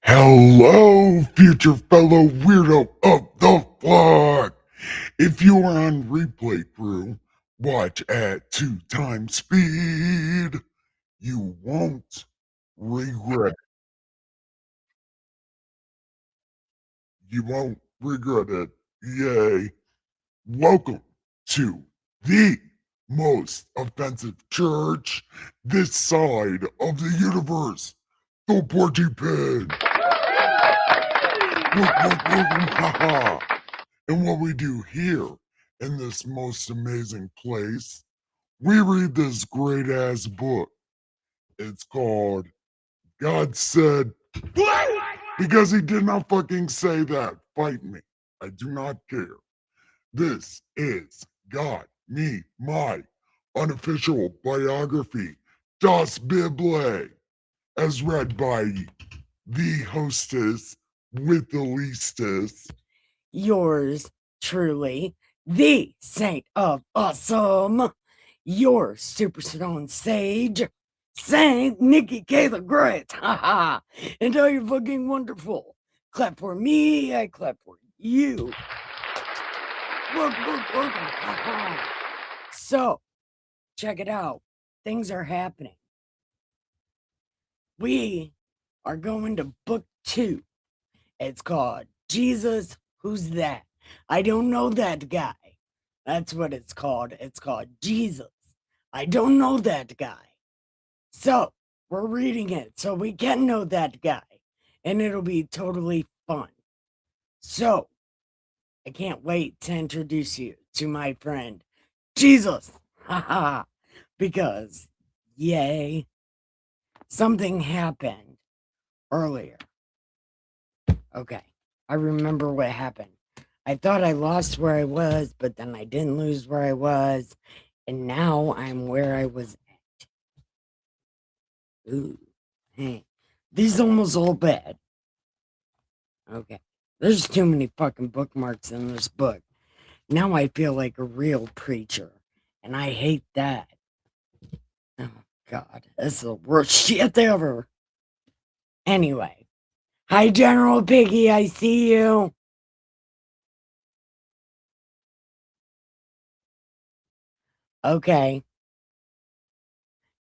Hello, future fellow weirdo of the flock. If you are on replay crew, watch at 2 times speed. You won't regret. You won't regret it. Yay. Welcome to the most offensive church this side of the universe, the Porty Pin. And what we do here in this most amazing place, we read this great ass book. It's called God Said, because he did not fucking say that. Fight me. I do not care. This is God, me, my unofficial biography, Das Bible, as read by the hostess with the leastest. Yours truly, the Saint of Awesome, your Superstone Sage, Saint Nikki K the Great. Haha. And are you fucking wonderful? Clap for me, I clap for you. Welcome. So, check it out. Things are happening. We are going to book 2. It's called Jesus, Who's That? I don't know that guy. That's what it's called. It's called Jesus. I don't know that guy. So, we're reading it so we can know that guy. And it'll be totally fun. So, I can't wait to introduce you to my friend, Jesus. Haha. Because, yay, something happened earlier. Okay, I remember what happened. I thought I lost where I was, but then I didn't lose where I was, and now I'm where I was at. Ooh, hey, these almost all bad. Okay, there's too many fucking bookmarks in this book. Now I feel like a real preacher, and I hate that. Oh, God, that's the worst shit ever. Anyway, hi, General Piggy, I see you. Okay.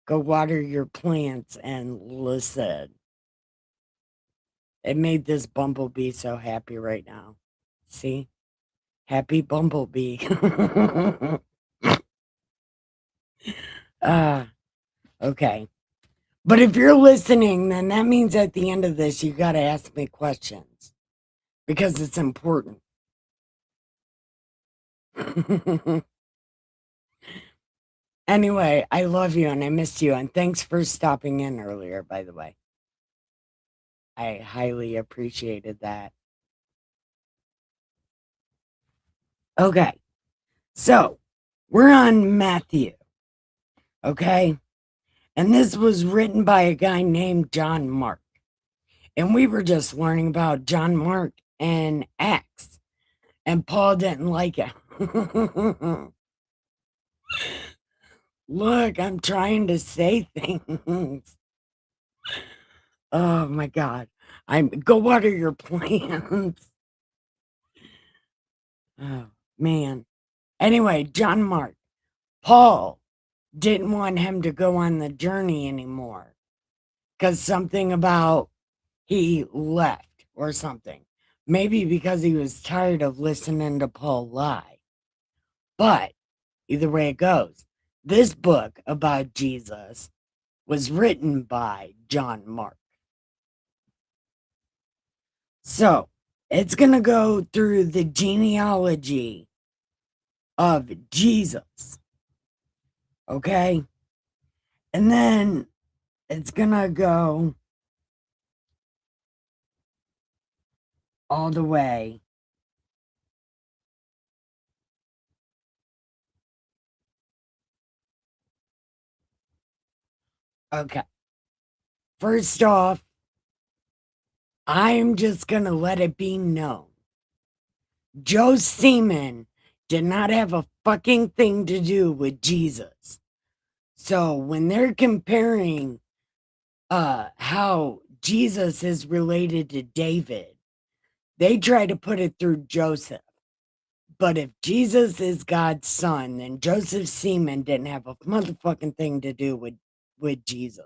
Go water your plants and listen. It made this bumblebee so happy right now. See? Happy bumblebee. Okay. But if you're listening, then that means at the end of this, you got to ask me questions because it's important. Anyway, I love you and I miss you. And thanks for stopping in earlier, by the way. I highly appreciated that. Okay. So we're on Matthew. Okay. And this was written by a guy named John Mark. And we were just learning about John Mark and Acts. And Paul didn't like it. Look, I'm trying to say things. Oh my God. Go water your plants. Oh man. Anyway, John Mark. Paul didn't want him to go on the journey anymore. Because something about he left or something. Maybe because he was tired of listening to Paul lie. But either way it goes, this book about Jesus was written by John Mark. So it's going to go through the genealogy of Jesus. Okay? And then it's going to go all the way okay. First off, I'm just going to let it be known. Joe Seaman did not have a fucking thing to do with Jesus. So when they're comparing how Jesus is related to David. They try to put it through Joseph. But if Jesus is God's son, then Joseph's semen didn't have a motherfucking thing to do with Jesus.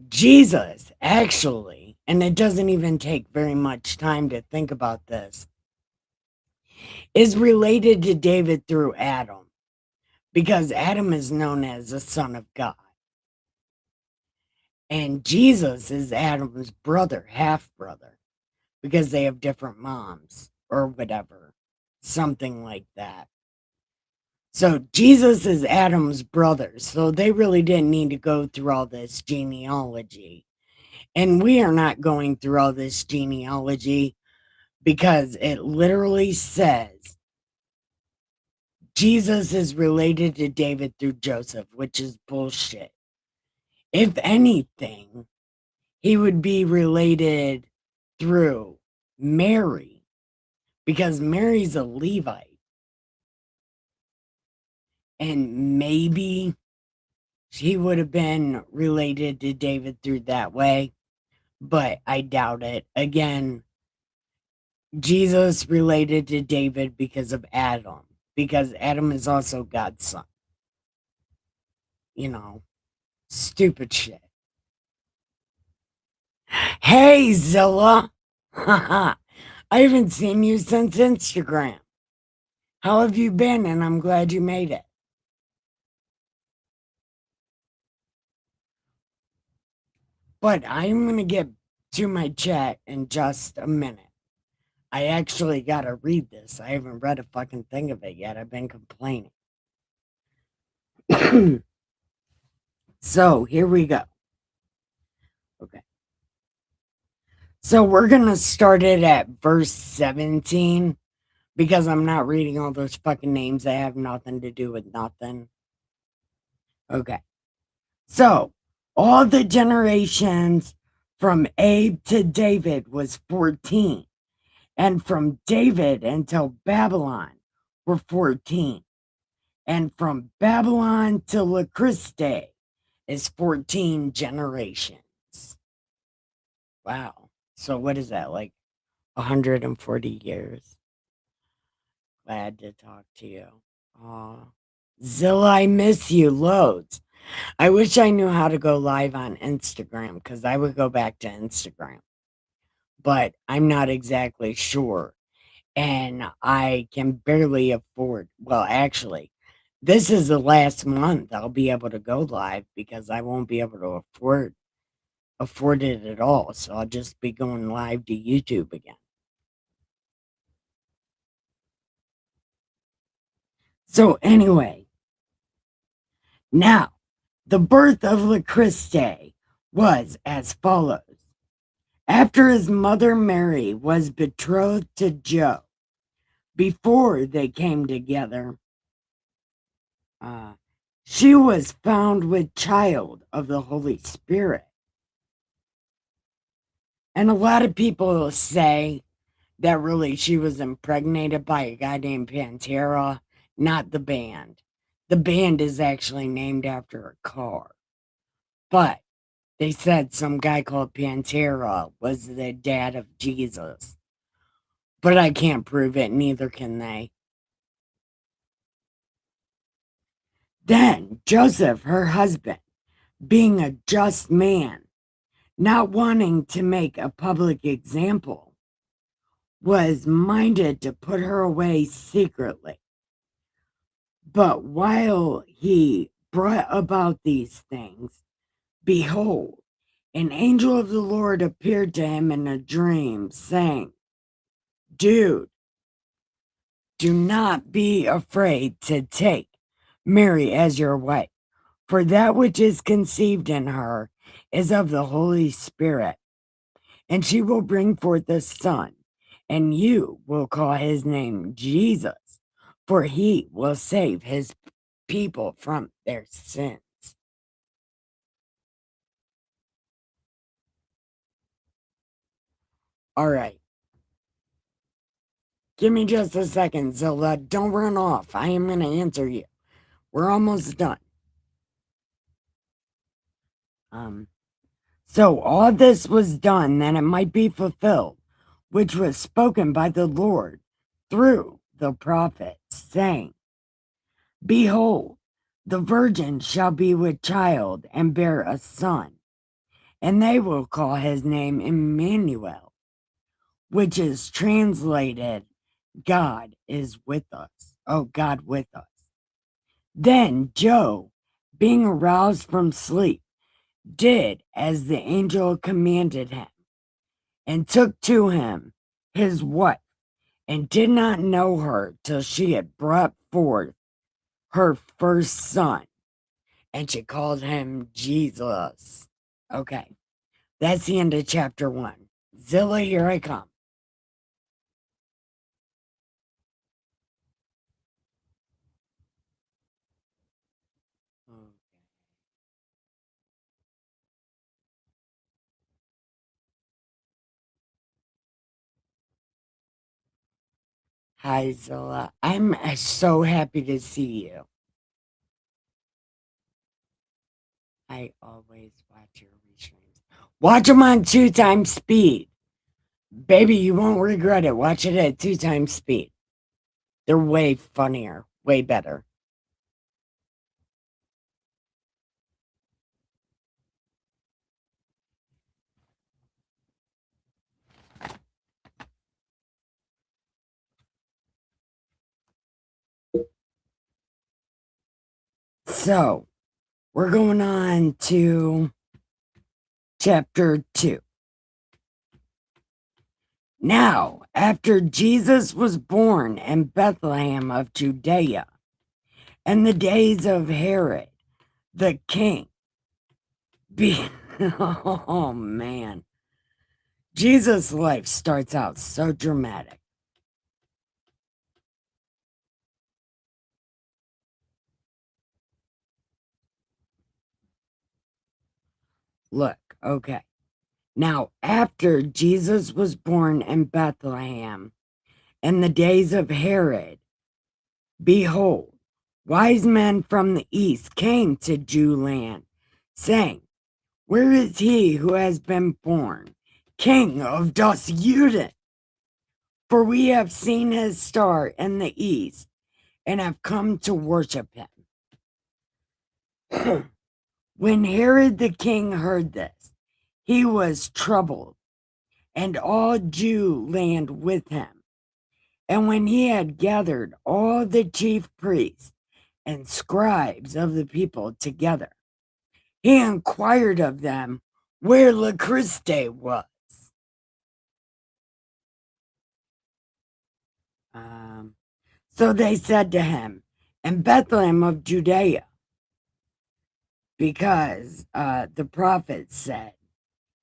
Jesus, actually, and it doesn't even take very much time to think about this, is related to David through Adam, because Adam is known as the son of God. And Jesus is Adam's brother, half brother, because they have different moms or whatever, something like that. So Jesus is Adam's brother, so they really didn't need to go through all this genealogy. And we are not going through all this genealogy because it literally says Jesus is related to David through Joseph, which is bullshit. If anything, he would be related through Mary, because Mary's a Levite. And maybe he would have been related to David through that way, but I doubt it. Again, Jesus related to David because of Adam, because Adam is also God's son. You know, stupid shit. Hey, Zilla. I haven't seen you since Instagram. How have you been? And I'm glad you made it. But I'm going to get to my chat in just a minute. I actually got to read this. I haven't read a fucking thing of it yet. I've been complaining. So here we go. Okay. So we're going to start it at verse 17 because I'm not reading all those fucking names that have nothing to do with nothing. Okay. So all the generations from Abe to David was 14. And from David until Babylon were 14. And from Babylon to Lacriste is 14 generations. Wow. So what is that, like 140 years? Glad to talk to you. Aw. Zilla, I miss you loads. I wish I knew how to go live on Instagram because I would go back to Instagram. But I'm not exactly sure. And I can barely afford, well, actually, this is the last month I'll be able to go live because I won't be able to afford it at all. So I'll just be going live to YouTube again. So anyway, now the birth of Lacriste was as follows. After his mother Mary was betrothed to Joe, before they came together, she was found with child of the Holy Spirit. And a lot of people say that really she was impregnated by a guy named Pantera, not the band. The band is actually named after a car. But they said some guy called Pantera was the dad of Jesus. But I can't prove it, neither can they. Then Joseph, her husband, being a just man, not wanting to make a public example, was minded to put her away secretly. But while he brought about these things, behold, an angel of the Lord appeared to him in a dream, saying, Dude, do not be afraid to take Mary as your wife, for that which is conceived in her is of the Holy Spirit, and she will bring forth a son, and you will call his name Jesus, for he will save his people from their sins. All right. Give me just a second, Zilla. Don't run off. I am going to answer you. We're almost done. So all this was done that it might be fulfilled, which was spoken by the Lord through the prophets, saying, Behold, the virgin shall be with child and bear a son, and they will call his name Emmanuel, which is translated, God is with us. Oh, God with us. Then Job, being aroused from sleep, did as the angel commanded him, and took to him his wife, and did not know her till she had brought forth her first son, and she called him Jesus. Okay, that's the end of chapter 1. Zilla, here I come. Hi, Zilla. I'm so happy to see you. I always watch your restreams. Watch them on 2x speed. Baby, you won't regret it. Watch it at 2x speed. They're way funnier, way better. So, we're going on to chapter 2. Now, after Jesus was born in Bethlehem of Judea, in the days of Herod the king, oh man, Jesus' life starts out so dramatic. Look, okay. Now, after Jesus was born in Bethlehem, in the days of Herod, behold, wise men from the east came to Jewland, saying, Where is he who has been born, King of Judah? For we have seen his star in the east, and have come to worship him. When Herod the king heard this, he was troubled, and all Jew land with him. And when he had gathered all the chief priests and scribes of the people together, he inquired of them where the Christ was. So they said to him, in Bethlehem of Judea, because the prophet said,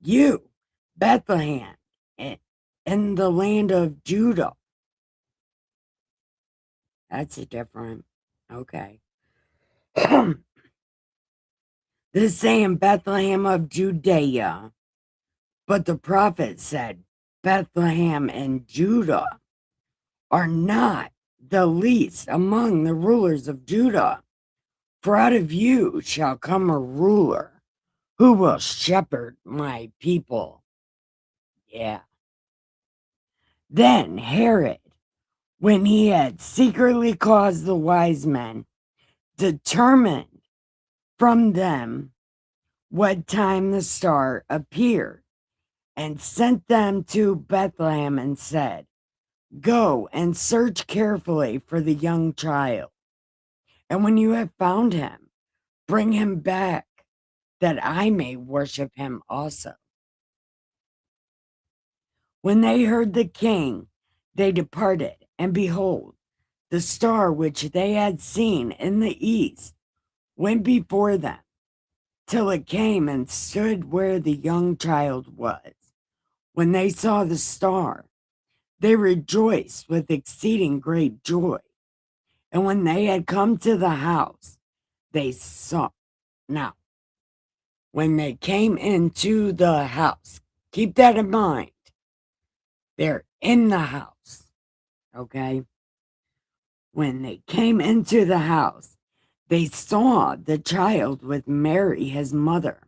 You, Bethlehem, in the land of Judah. That's a different, okay. This saying Bethlehem of Judea, but the prophet said Bethlehem and Judah are not the least among the rulers of Judah, for out of you shall come a ruler who will shepherd my people. Yeah. Then Herod, when he had secretly caused the wise men, determined from them what time the star appeared, and sent them to Bethlehem and said, Go and search carefully for the young child, and when you have found him, bring him back, that I may worship him also. When they heard the king, they departed, and behold, the star which they had seen in the east went before them, till it came and stood where the young child was. When they saw the star, they rejoiced with exceeding great joy. And when they had come to the house, they saw. Now, when they came into the house, keep that in mind. They're in the house, okay? When they came into the house, they saw the child with Mary, his mother,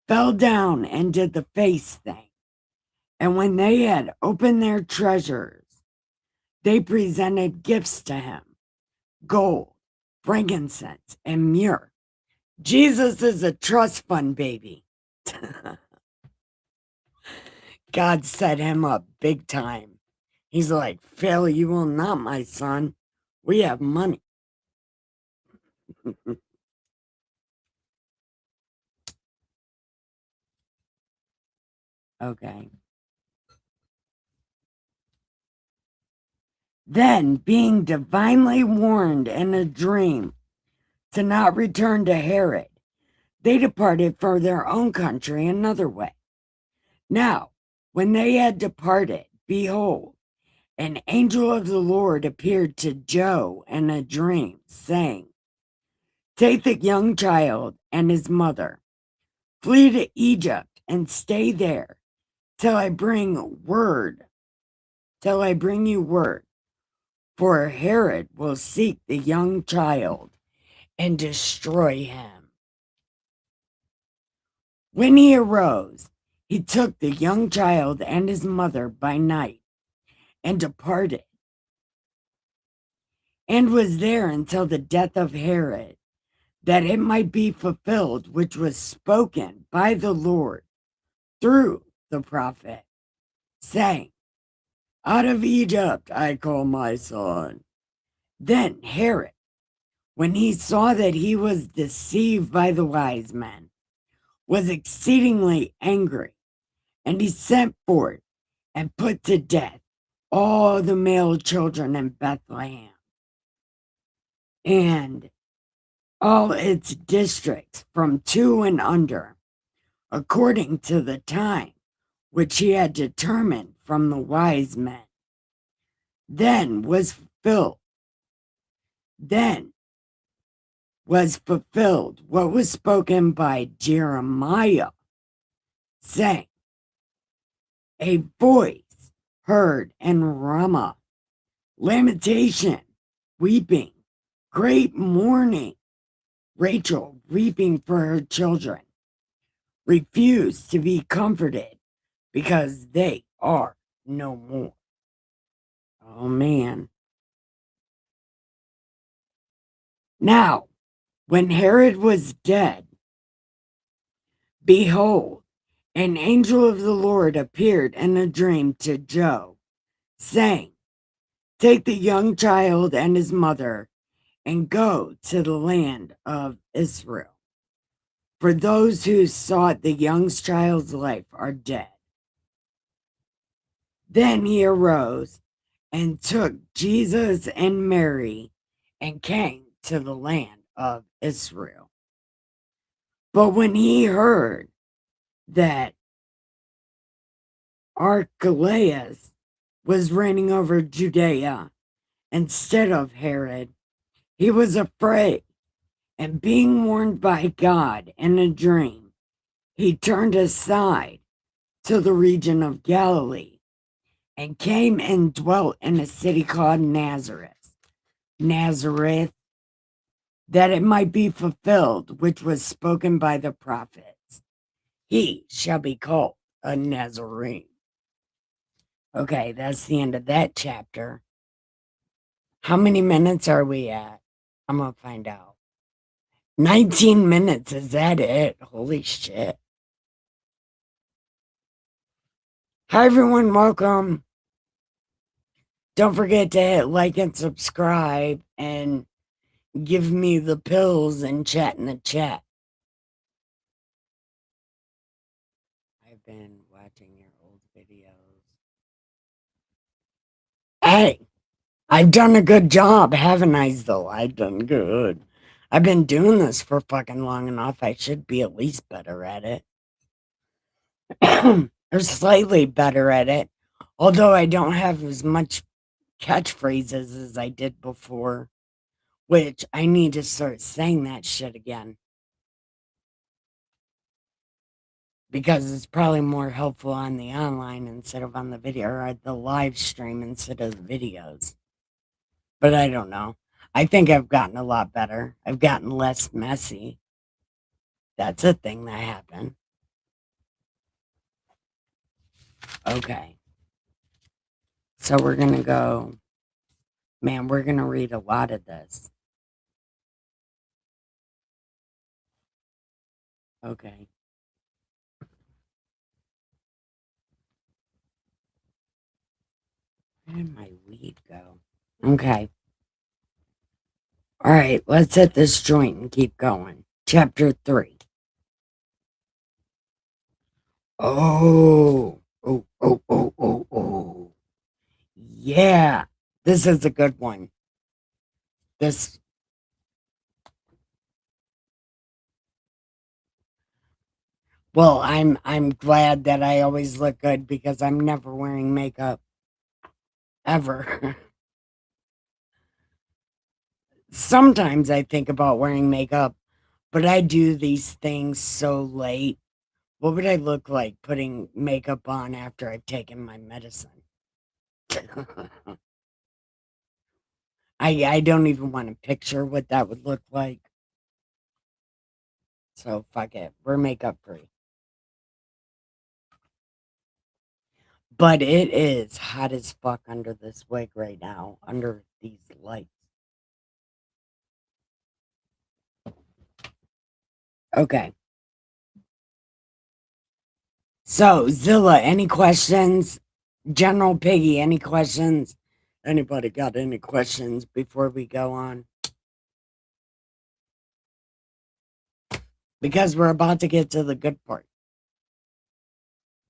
fell down and did the face thing. And when they had opened their treasures, they presented gifts to him: gold, frankincense, and myrrh. Jesus is a trust fund baby. God set him up big time. He's like, Phil, you will not, my son. We have money. Okay. Then, being divinely warned in a dream to not return to Herod, they departed for their own country another way. Now, when they had departed, behold, an angel of the Lord appeared to Joe in a dream, saying, take the young child and his mother, flee to Egypt and stay there till I bring you word. For Herod will seek the young child and destroy him. When he arose, he took the young child and his mother by night and departed, and was there until the death of Herod, that it might be fulfilled which was spoken by the Lord through the prophet, saying, out of Egypt I call my son. Then Herod, when he saw that he was deceived by the wise men, was exceedingly angry, and he sent forth and put to death all the male children in Bethlehem and all its districts from 2 and under, according to the time which he had determined from the wise men. Then was fulfilled what was spoken by Jeremiah, saying, a voice heard in Ramah, lamentation, weeping, great mourning, Rachel weeping for her children, refused to be comforted because they are no more. Oh man. Now, when Herod was dead, behold, an angel of the Lord appeared in a dream to Joe, saying, take the young child and his mother and go to the land of Israel. For those who sought the young child's life are dead. Then he arose and took Jesus and Mary and came to the land of Israel. But when he heard that Archelaus was reigning over Judea instead of Herod, he was afraid, and being warned by God in a dream, he turned aside to the region of Galilee and came and dwelt in a city called Nazareth, that it might be fulfilled which was spoken by the prophets. He shall be called a Nazarene. Okay, that's the end of that chapter. How many minutes are we at? I'm going to find out. 19 minutes, is that it? Holy shit. Hi everyone, welcome. Don't forget to hit like and subscribe and give me the pills and chat in the chat. I've been watching your old videos. Hey, I've done a good job, haven't I, though? I've done good. I've been doing this for fucking long enough. I should be at least better at it. Or slightly better at it. Although I don't have as much catchphrases as I did before. Which I need to start saying that shit again. Because it's probably more helpful on the online instead of on the video, or the live stream instead of the videos. But I don't know. I think I've gotten a lot better. I've gotten less messy. That's a thing that happened. Okay. So we're going to go. Man, we're going to read a lot of this. Okay. Where did my weed go? Okay. All right, let's hit this joint and keep going. Chapter 3. Oh. Oh, oh, oh, oh, oh. Yeah. This is a good one. This. Well, I'm glad that I always look good because I'm never wearing makeup. Ever. Sometimes I think about wearing makeup, but I do these things so late. What would I look like putting makeup on after I've taken my medicine? I don't even want to picture what that would look like. So fuck it. We're makeup free. But it is hot as fuck under this wig right now, under these lights. Okay. So, Zilla, any questions? General Piggy, any questions? Anybody got any questions before we go on? Because we're about to get to the good part.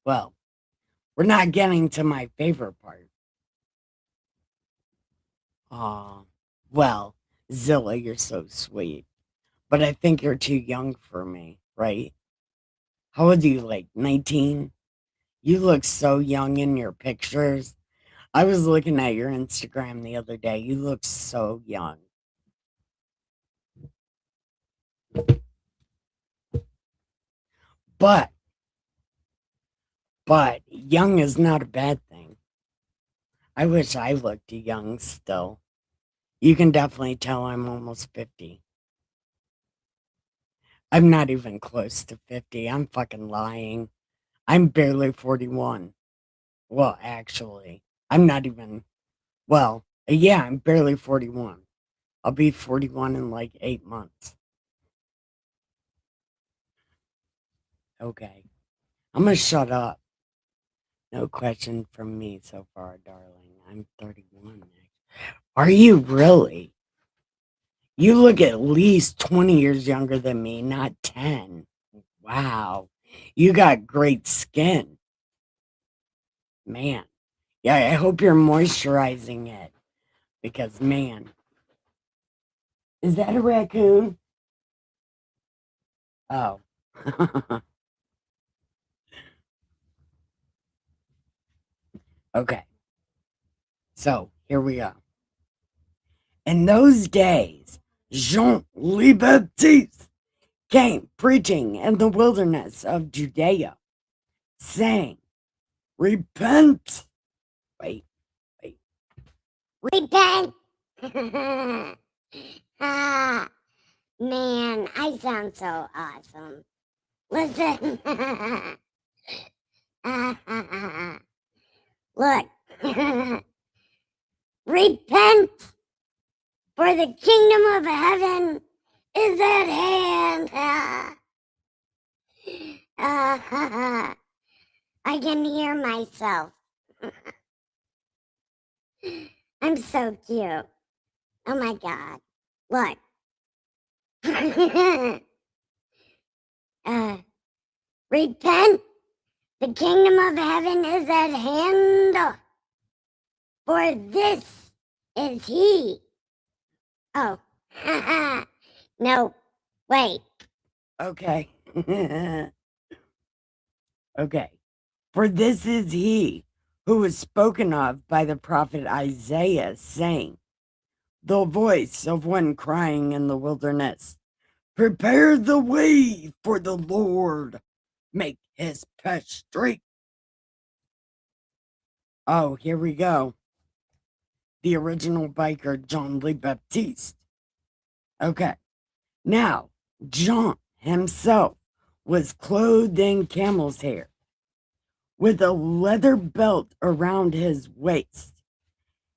Well, we're not getting to my favorite part. Aw, well, Zilla, you're so sweet. But I think you're too young for me, right? How old are you, like 19? You look so young in your pictures. I was looking at your Instagram the other day. You look so young. But young is not a bad thing. I wish I looked young still. You can definitely tell I'm almost 50. I'm not even close to 50. I'm fucking lying. I'm barely 41. Well, actually, I'm not even, well, yeah, I'm barely 41. I'll be 41 in like 8 months. Okay. I'm gonna shut up. No question from me so far, darling. I'm 31. Are you really? You look at least 20 years younger than me, not 10. Wow. You got great skin. Man. Yeah, I hope you're moisturizing it because, man. Is that a raccoon? Oh. Okay. So here we go. In those days, Jean le Baptiste came preaching in the wilderness of Judea, saying, Repent. Wait, wait. Repent. Ah, man, I sound so awesome. Listen. Look. Repent, for the kingdom of heaven is at hand. I can hear myself. I'm so cute. Oh my God. Look. Repent. The kingdom of heaven is at hand. For this is he. Oh. No. Wait. Okay. Okay. For this is he who was spoken of by the prophet Isaiah, saying, The voice of one crying in the wilderness, Prepare the way for the Lord, make his path straight. Oh, here we go. The original biker, John le Baptiste. Okay. Now, John himself was clothed in camel's hair, with a leather belt around his waist,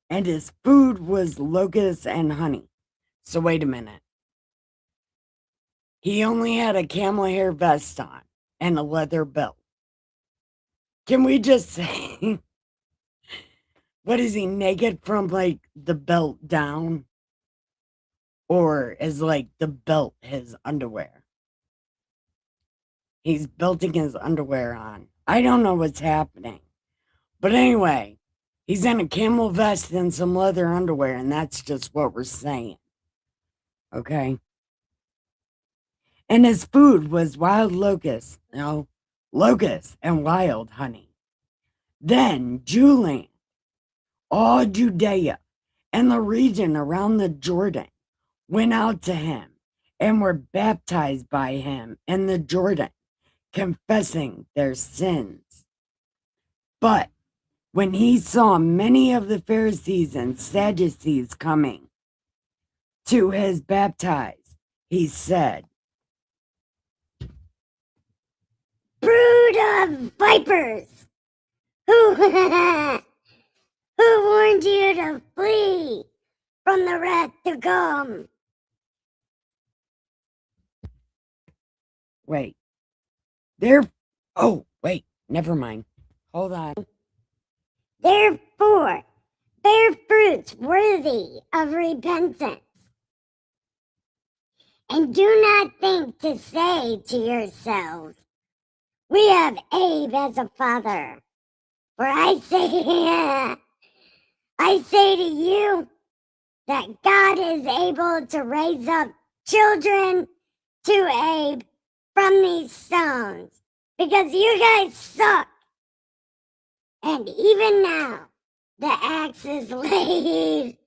and his food was locusts and honey. So wait a minute. He only had a camel hair vest on and a leather belt. Can we just say, what is he, naked from like the belt down? Or is like the belt his underwear? He's belting his underwear on. I don't know what's happening. But anyway, he's in a camel vest and some leather underwear, and that's just what we're saying. Okay? And his food was wild locusts. No, locusts and wild honey. Then Julian, all Judea, and the region around the Jordan went out to him and were baptized by him in the Jordan, confessing their sins. But when he saw many of the Pharisees and Sadducees coming to his baptize, he said, Brood of vipers! Who warned you to flee from the wrath to come? wait, never mind. Hold on. Therefore, bear fruits worthy of repentance. And do not think to say to yourselves, we have Abe as a father. For I say to you that God is able to raise up children to Abe from these stones, because you guys suck. And even now, the axe is laid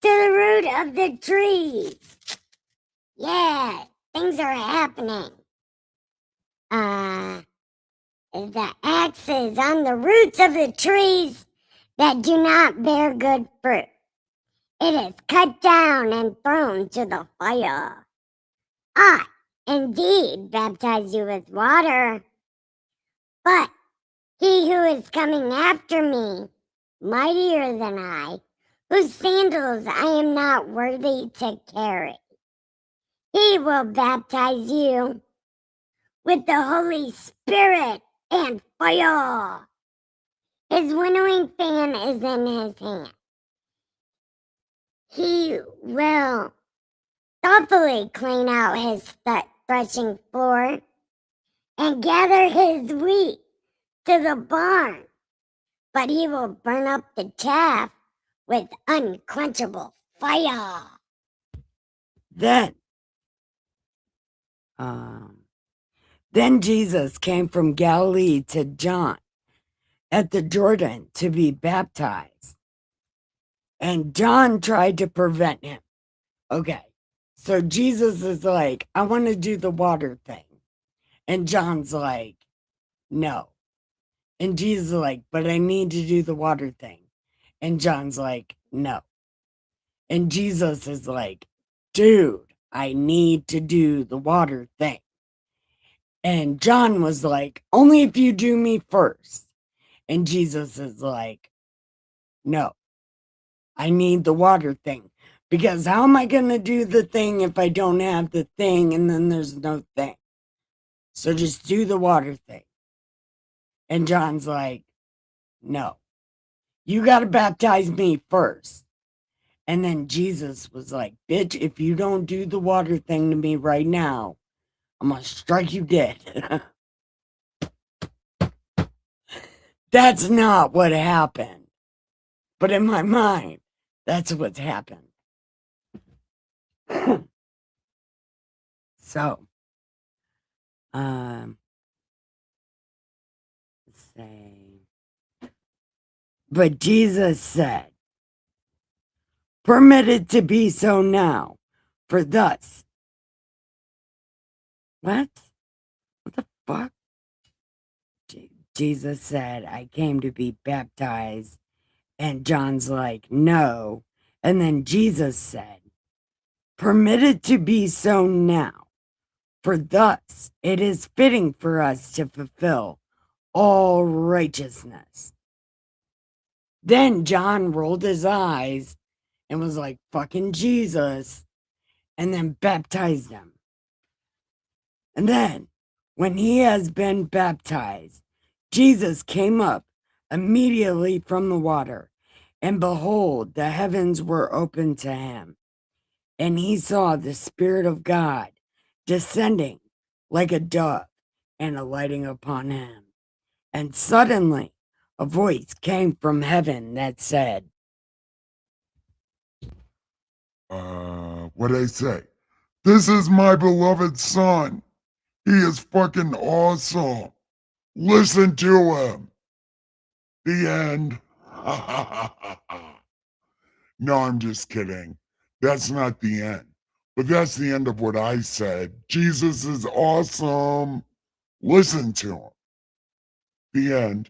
to the root of the trees. Yeah, things are happening. The axe is on the roots of the trees that do not bear good fruit. It is cut down and thrown to the fire. I, indeed, baptize you with water, but he who is coming after me, mightier than I, whose sandals I am not worthy to carry, he will baptize you with the Holy Spirit and fire. His winnowing fan is in his hand. He will thoughtfully clean out his threshing floor and gather his wheat to the barn, but he will burn up the chaff with unquenchable fire. Then Jesus came from Galilee to John at the Jordan to be baptized. And John tried to prevent him. Okay, so Jesus is like, I want to do the water thing. And John's like, no. And Jesus is like, but I need to do the water thing. And John's like, no. And Jesus is like, dude, I need to do the water thing. And John was like, only if you do me first. And Jesus is like, no, I need the water thing. Because how am I going to do the thing if I don't have the thing and then there's no thing? So just do the water thing. And John's like, no, you got to baptize me first. And then Jesus was like, bitch, if you don't do the water thing to me right now, I'm going to strike you dead. That's not what happened. But in my mind, that's what's happened. So, let's say, but Jesus said, permit it to be so now, for thus. What? What the fuck? Jesus said, I came to be baptized. And John's like, no. And then Jesus said, permit it to be so now, for thus it is fitting for us to fulfill all righteousness. Then John rolled his eyes and was like, fucking Jesus, and then baptized him. And then, when he has been baptized, Jesus came up immediately from the water, and behold, the heavens were opened to him, and he saw the Spirit of God descending like a dove and alighting upon him. And suddenly a voice came from heaven that said, What'd I say? This is my beloved son. He is fucking awesome. Listen to him. The end. No, I'm just kidding. That's not the end. But that's the end of what I said. Jesus is awesome. Listen to him. The end.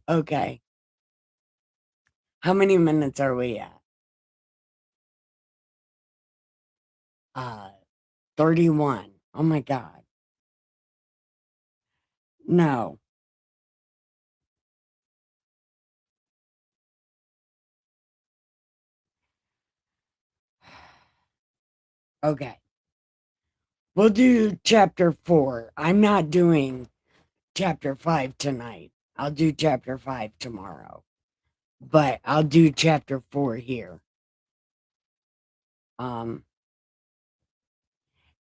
okay. How many minutes are we at? 31. Oh my God. No. Okay. We'll do chapter 4. I'm not doing chapter 5 tonight. I'll do chapter 5 tomorrow. But I'll do chapter 4 here.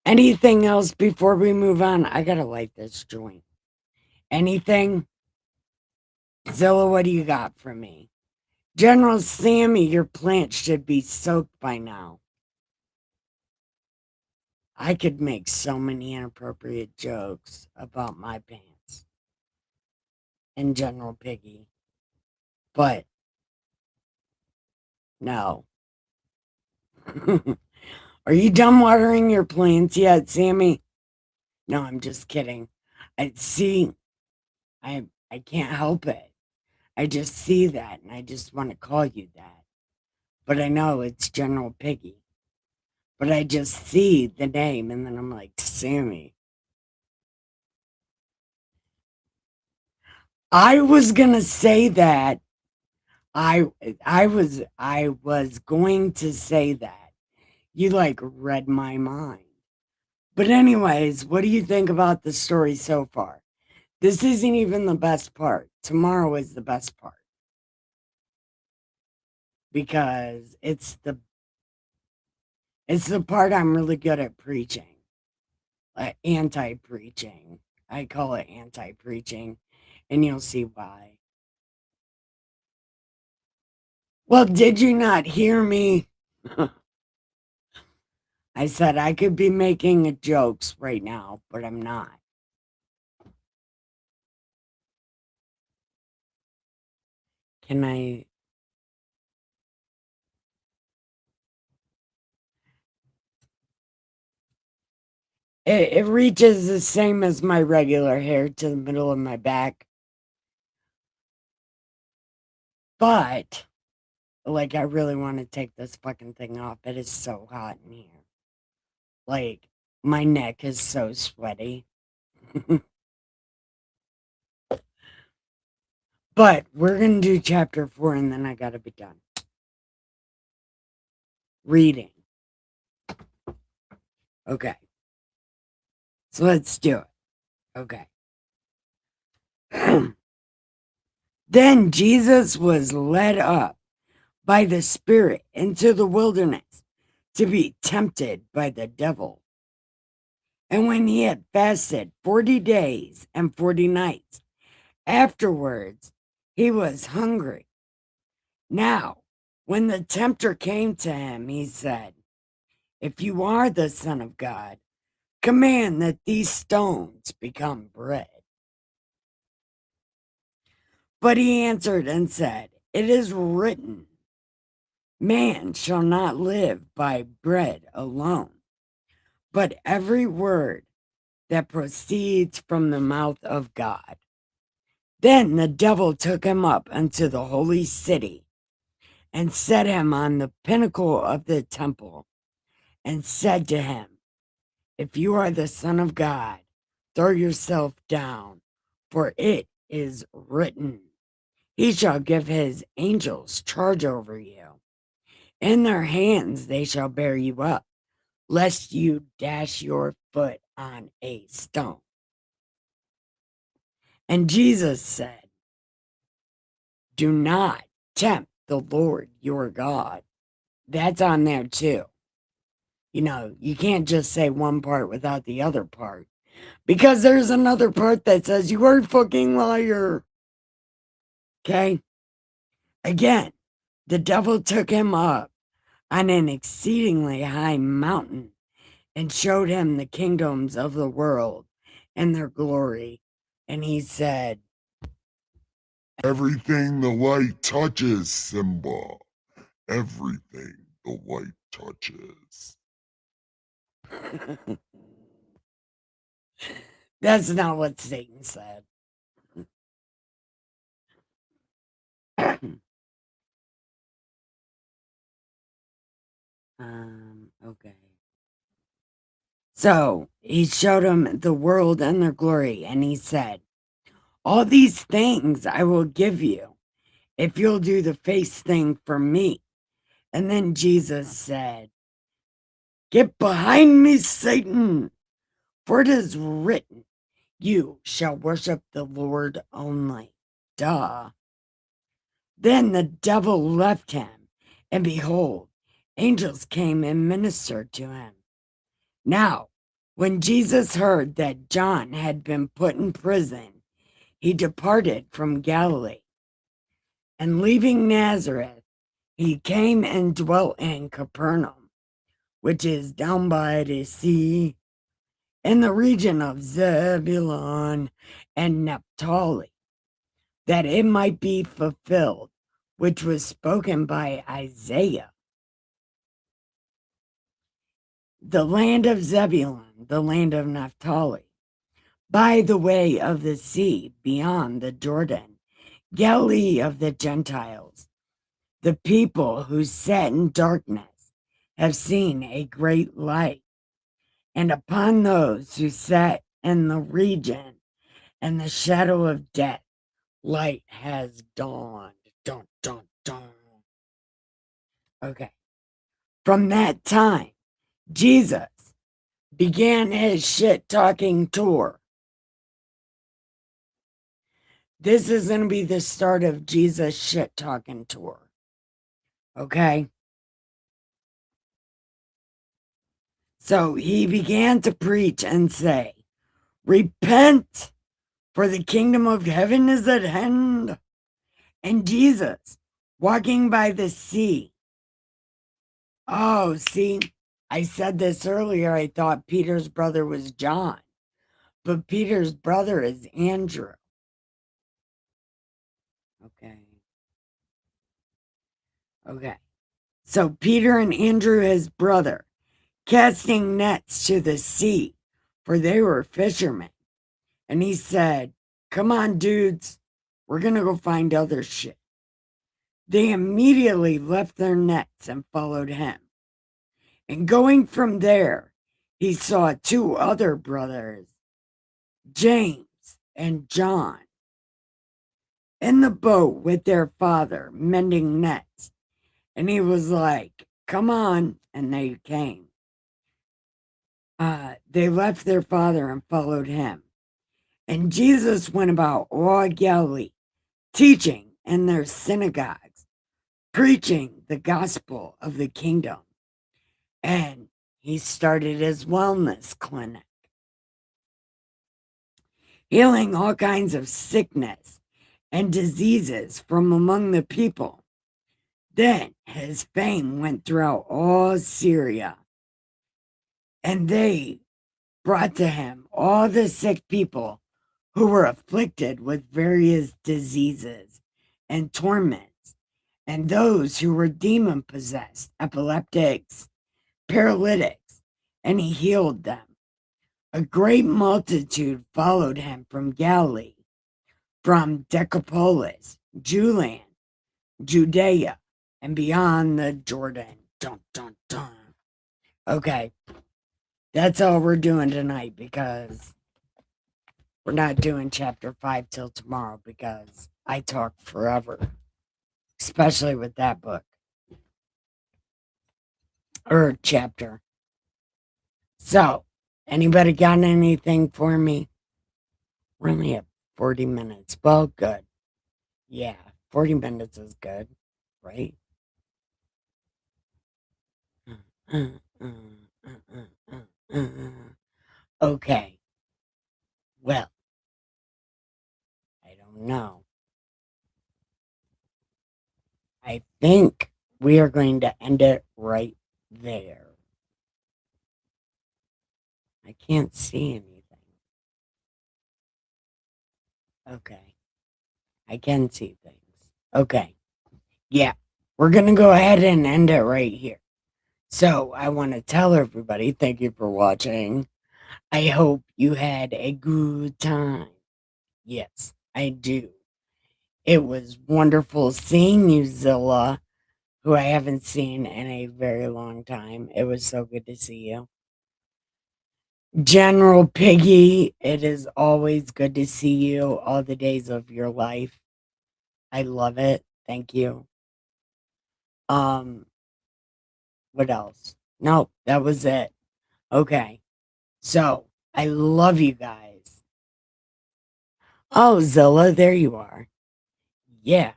Anything else before we move on? I gotta light this joint. Anything? Zilla, what do you got for me? General Sammy, your plant should be soaked by now. I could make so many inappropriate jokes about my pants and General Piggy. But no. Are you done watering your plants yet, Sammy? No, I'm just kidding. I can't help it. I just see that and I just want to call you that. But I know it's General Piggy. But I just see the name and then I'm like, Sammy. I was gonna say that. I was going to say that. You like read my mind. But anyways, what do you think about the story so far? This isn't even the best part. Tomorrow is the best part. Because it's the part I'm really good at preaching. Anti-preaching. I call it anti-preaching, and you'll see why. Well, did you not hear me? I said I could be making jokes right now, but I'm not. Can I? It reaches the same as my regular hair to the middle of my back. But, like, I really want to take this fucking thing off. It is so hot in here. Like, my neck is so sweaty. But we're going to do chapter 4 and then I got to be done. Reading. Okay. So let's do it. Okay. Then Jesus was led up by the Spirit into the wilderness to be tempted by the devil. And when he had fasted 40 days and 40 nights, afterwards he was hungry. Now, when the tempter came to him, he said, "If you are the Son of God, command that these stones become bread." But he answered and said, "It is written, man shall not live by bread alone, but every word that proceeds from the mouth of God." Then the devil took him up unto the holy city and set him on the pinnacle of the temple and said to him, "If you are the Son of God, throw yourself down, for it is written, He shall give his angels charge over you. In their hands they shall bear you up, lest you dash your foot on a stone. And Jesus said, do not tempt the Lord your God. That's on there too. You know, you can't just say one part without the other part. Because there's another part that says you are a fucking liar. Okay? Again, the devil took him up on an exceedingly high mountain and showed him the kingdoms of the world and their glory. And he said, Everything the light touches, Simba. Everything the light touches. that's not what Satan said. Okay. So he showed him the world and their glory, and he said, all these things I will give you if you'll do the face thing for me. And then Jesus said, get behind me, Satan, for it is written, you shall worship the Lord only. Duh. Then the devil left him, and behold, angels came and ministered to him. Now, when Jesus heard that John had been put in prison, he departed from Galilee. And leaving Nazareth, he came and dwelt in Capernaum, which is down by the sea, in the region of Zebulun and Naphtali, that it might be fulfilled, which was spoken by Isaiah. The land of Zebulun, the land of Naphtali, by the way of the sea beyond the Jordan, Galilee of the Gentiles. The people who sat in darkness have seen a great light, and upon those who sat in the region and the shadow of death, light has dawned. Dun, dun, dun. Okay. From that time, Jesus began his shit-talking tour. This is going to be the start of Jesus' shit-talking tour. Okay? So he began to preach and say, repent, for the kingdom of heaven is at hand. And Jesus, walking by the sea. Oh, see, I said this earlier. I thought Peter's brother was John, but Peter's brother is Andrew. Okay. So Peter and Andrew, his brother, casting nets to the sea, for they were fishermen. And he said, come on, dudes, we're going to go find other shit. They immediately left their nets and followed him. And going from there, he saw two other brothers, James and John, in the boat with their father, mending nets. And he was like, come on. And they came. They left their father and followed him. And Jesus went about all Galilee, teaching in their synagogues, preaching the gospel of the kingdom. And he started his wellness clinic, healing all kinds of sickness and diseases from among the people. Then his fame went throughout all Syria, and they brought to him all the sick people who were afflicted with various diseases and torments, and those who were demon-possessed, epileptics, paralytics, and he healed them. A great multitude followed him from Galilee, from Decapolis, Judea, and beyond the Jordan. Dun, dun, dun. Okay, that's all we're doing tonight because We're not doing chapter 5 till tomorrow because I talk forever, especially with that book or chapter. So, anybody got anything for me? We're only at 40 minutes. Well, good. Yeah, 40 minutes is good, right? Okay. Well, I don't know. I think we are going to end it right there. I can't see anything. Okay. I can see things. Okay. Yeah. We're going to go ahead and end it right here. So I want to tell everybody thank you for watching. I hope you had a good time. Yes, I do. It was wonderful seeing you, Zilla, who I haven't seen in a very long time. It was so good to see you. General Piggy, it is always good to see you all the days of your life. I love it. Thank you. What else? Nope, that was it. Okay. So, I love you guys. Oh, Zilla, there you are. Yeah.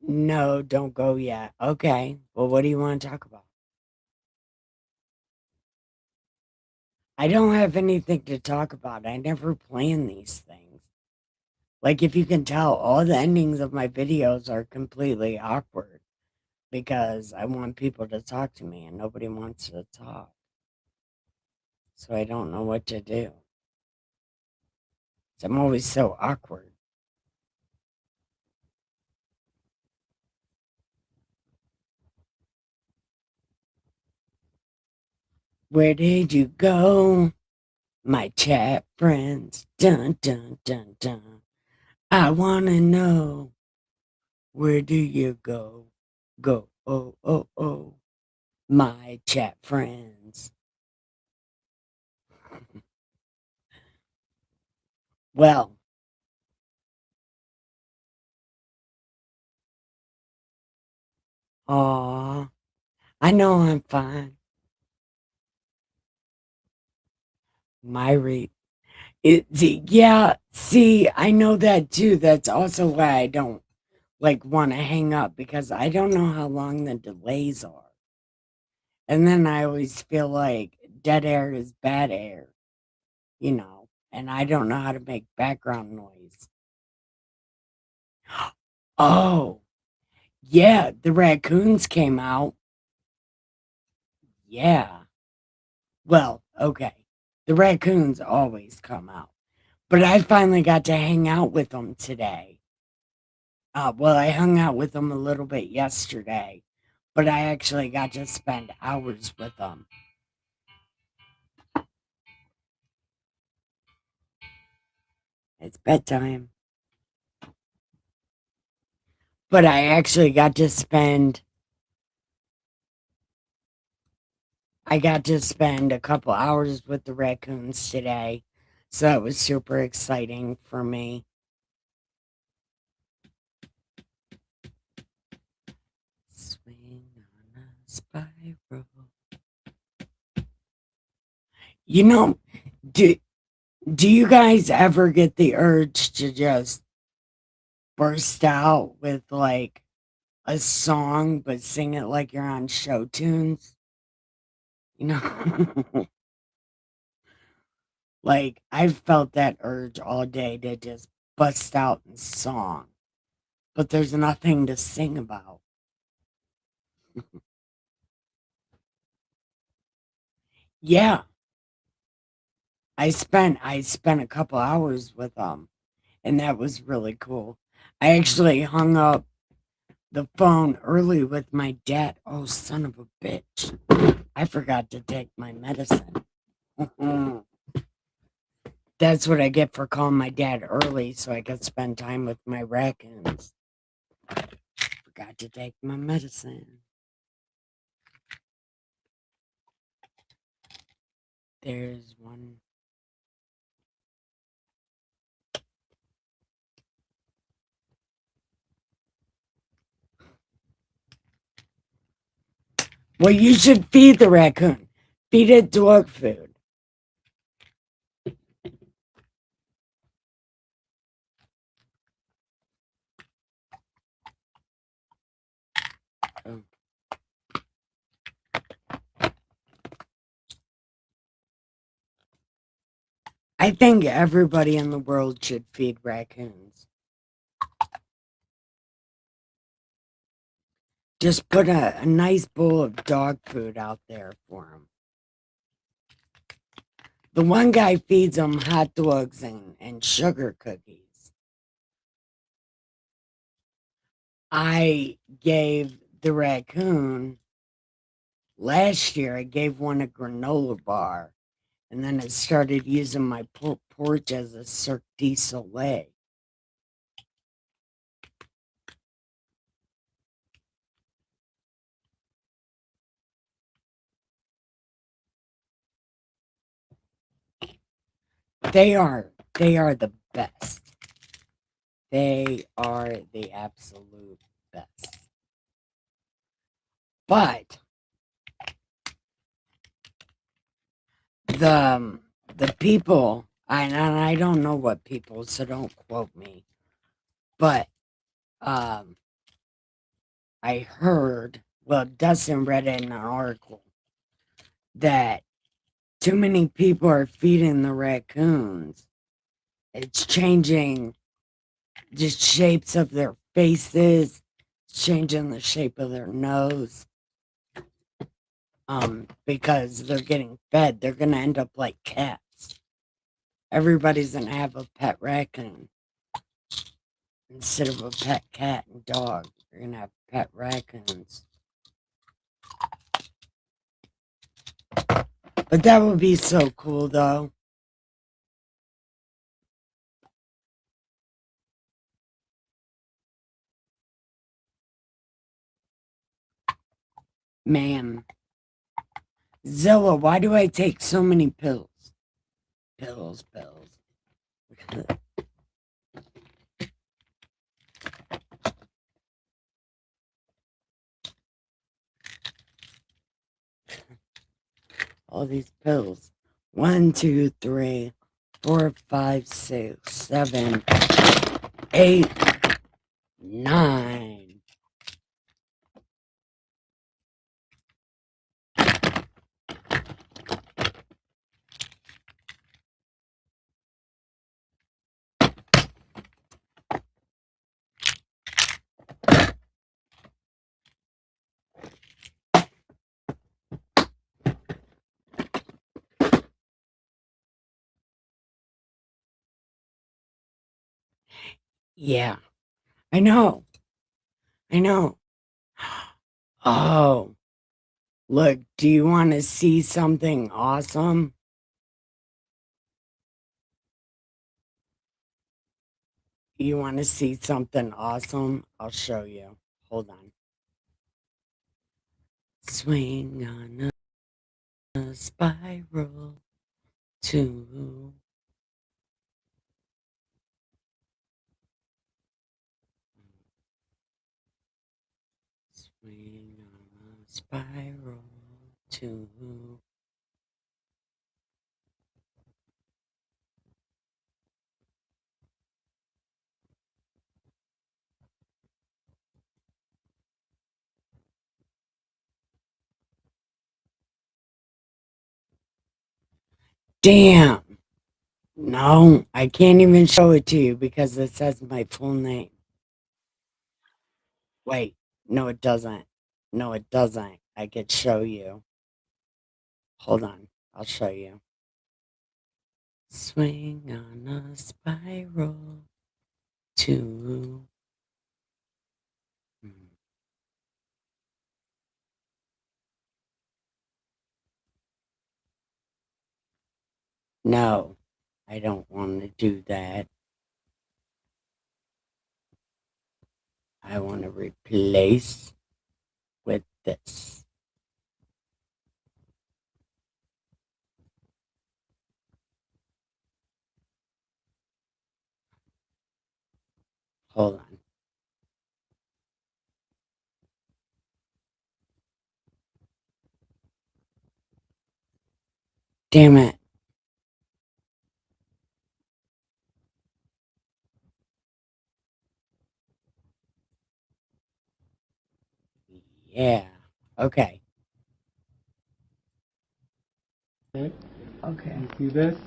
No, don't go yet. Okay. Well, what do you want to talk about? I don't have anything to talk about. I never plan these things. Like, if you can tell, all the endings of my videos are completely awkward because I want people to talk to me and nobody wants to talk. So I don't know what to do. So I'm always so awkward. Where did you go? My chat friends. Dun, dun, dun, dun. I want to know. Where do you go? Go, oh, oh, oh. My chat friends. Well, aw, I know I'm fine. Myri, yeah, see, I know that too. That's also why I don't like want to hang up because I don't know how long the delays are. And then I always feel like dead air is bad air, and I don't know how to make background noise. Oh, yeah, the raccoons came out. Yeah. Well, okay. The raccoons always come out. But I finally got to hang out with them today. Well, I hung out with them a little bit yesterday, but I actually got to spend hours with them. It's bedtime. But I actually got to spend a couple hours with the raccoons today. So that was super exciting for me. Swing on a spiral. Do you guys ever get the urge to just burst out with like a song but sing it like you're on show tunes? You know? Like I've felt that urge all day to just bust out in song, but there's nothing to sing about. Yeah, I spent a couple hours with them, and that was really cool. I actually hung up the phone early with my dad. Oh, son of a bitch. I forgot to take my medicine. That's what I get for calling my dad early so I could spend time with my raccoons. Forgot to take my medicine. There's one. Well, you should feed the raccoon. Feed it dog food. Oh. I think everybody in the world should feed raccoons. Just put a nice bowl of dog food out there for them. The one guy feeds them hot dogs and sugar cookies. I gave the raccoon, last year, I gave one a granola bar, and then it started using my porch as a Cirque du Soleil. They are the best. They are the absolute best. But the people, and I don't know what people, so don't quote me, but I heard, well, Dustin read in an article that too many people are feeding the raccoons. It's changing the shapes of their faces, changing the shape of their nose. Because they're getting fed, they're gonna end up like cats. Everybody's gonna have a pet raccoon instead of a pet cat and dog. You're gonna have pet raccoons. But that would be so cool, though. Man. Zilla, why do I take so many pills? Pills. All these pills. 1, 2, 3, 4, 5, 6, 7, 8, 9. Yeah, I know. Oh, look, do you want to see something awesome? You want to see something awesome? I'll show you. Hold on. Swing on a spiral to swing on a spiral to damn. No, I can't even show it to you because it says my full name. Wait, no, it doesn't. No, it doesn't. I could show you. Hold on, I'll show you. Swing on a spiral to. No, I don't want to do that. I want to replace with this. Hold on. Damn it. Yeah. Okay. Okay. Okay. You see this?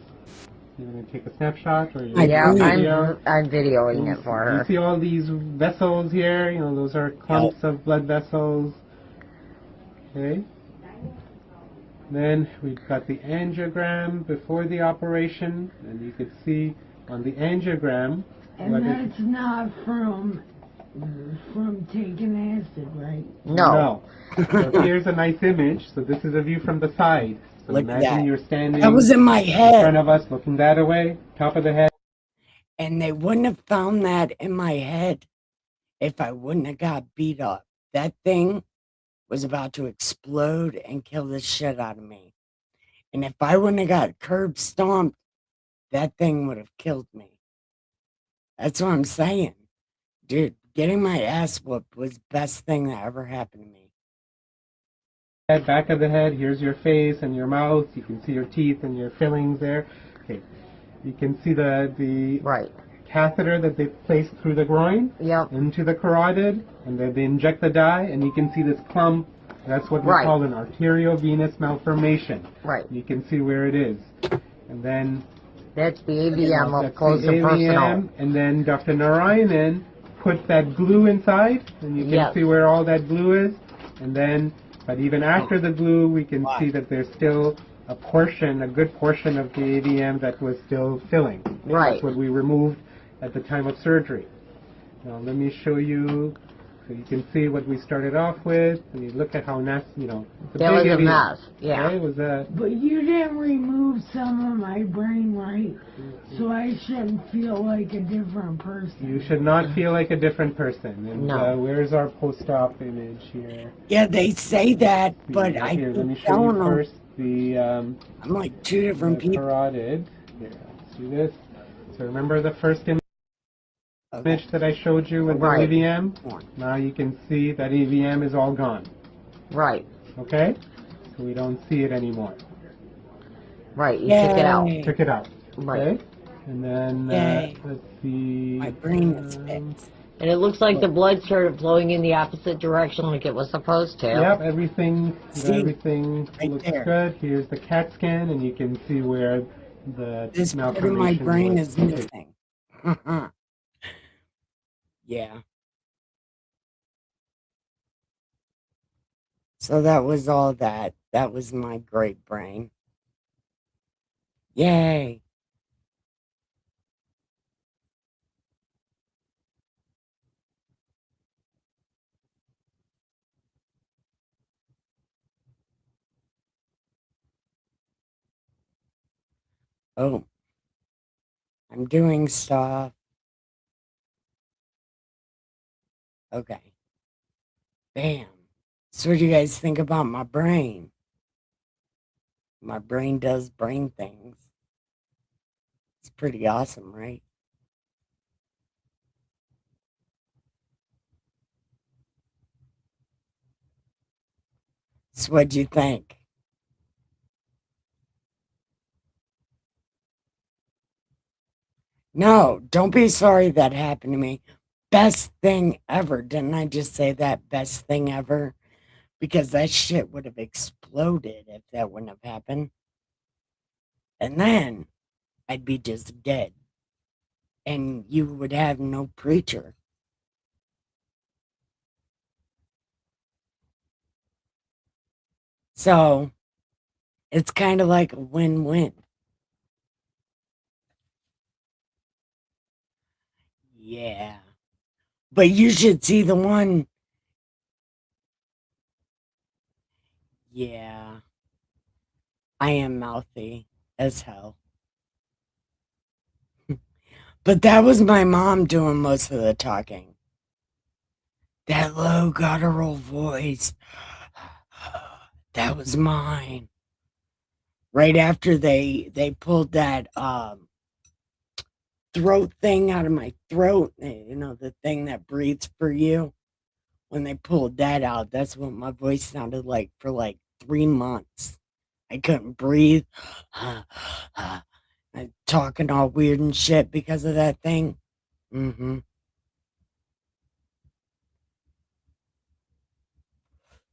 You're going to take a snapshot or I you're Yeah, taking a believe. video. I'm videoing it for You her. see all these vessels here? You know, those are clumps of blood vessels. Okay. Then we've got the angiogram before the operation, and you could see on the angiogram. And that's not from taking acid, right? No. So here's a nice image. So this is a view from the side. So Look at imagine that. you're standing That was in my in front head. of us, looking that away, top of the head. And they wouldn't have found that in my head if I wouldn't have got beat up. That thing was about to explode and kill the shit out of me. And if I wouldn't have got curb stomped, that thing would have killed me. That's what I'm saying. Dude, getting my ass whooped was the best thing that ever happened to me. Back of the head, here's your face and your mouth. You can see your teeth and your fillings there. Okay. You can see the Right. catheter that they place through the groin Yep. into the carotid, and then they inject the dye, and you can see this clump. That's what we Right. call an arteriovenous malformation. Right. You can see where it is. And then That's the AVM of that's close the and personal. AVM, and then Dr. Narayanan put that glue inside, and you can Yes. see where all that glue is. And then, but even after the glue, we can see that there's still a good portion of the AVM that was still filling. Right. That's what we removed at the time of surgery. Now let me show you, so you can see what we started off with, and you look at how nasty, it's a That was big a AVM. mess. Yeah. Okay? It was a, But you didn't remove some of my brain, right? So I shouldn't feel like a different person. you should not feel like a different person. And No. where's our post-op image here? Yeah, they say that, but I Here, let me keep show you telling them first the I'm like two different the people. carotid. Here, let's do this. So remember the first image Okay. that I showed you with Right. the AVM? Now you can see that AVM is all gone. Right. Okay? So we don't see it anymore. Right. You took it out. Yay. Took it out. Right. Okay? And then Yay. let's see. My brain is fixed. And it looks like the blood started flowing in the opposite direction like it was supposed to. Yep, everything See? everything Right looks there. good. Here's the CAT scan, and you can see where the This part of malformation my brain was. is missing. Yeah. So that was all that. That was my great brain. Yay. Oh, I'm doing stuff. Okay. Bam. So what do you guys think about my brain? My brain does brain things. It's pretty awesome, right? So what'd you think? No, don't be sorry that happened to me. Best thing ever. Didn't I just say that? Best thing ever? Because that shit would have exploded if that wouldn't have happened. And then I'd be just dead. And you would have no preacher. So it's kind of like a win-win. Yeah. But you should see the one. Yeah. I am mouthy as hell. But that was my mom doing most of the talking. That low guttural voice. That was mine. Right after they pulled that throat thing out of my throat, the thing that breathes for you. When they pulled that out, that's what my voice sounded like for like 3 months I couldn't breathe. I'm talking all weird and shit because of that thing. Mm-hmm.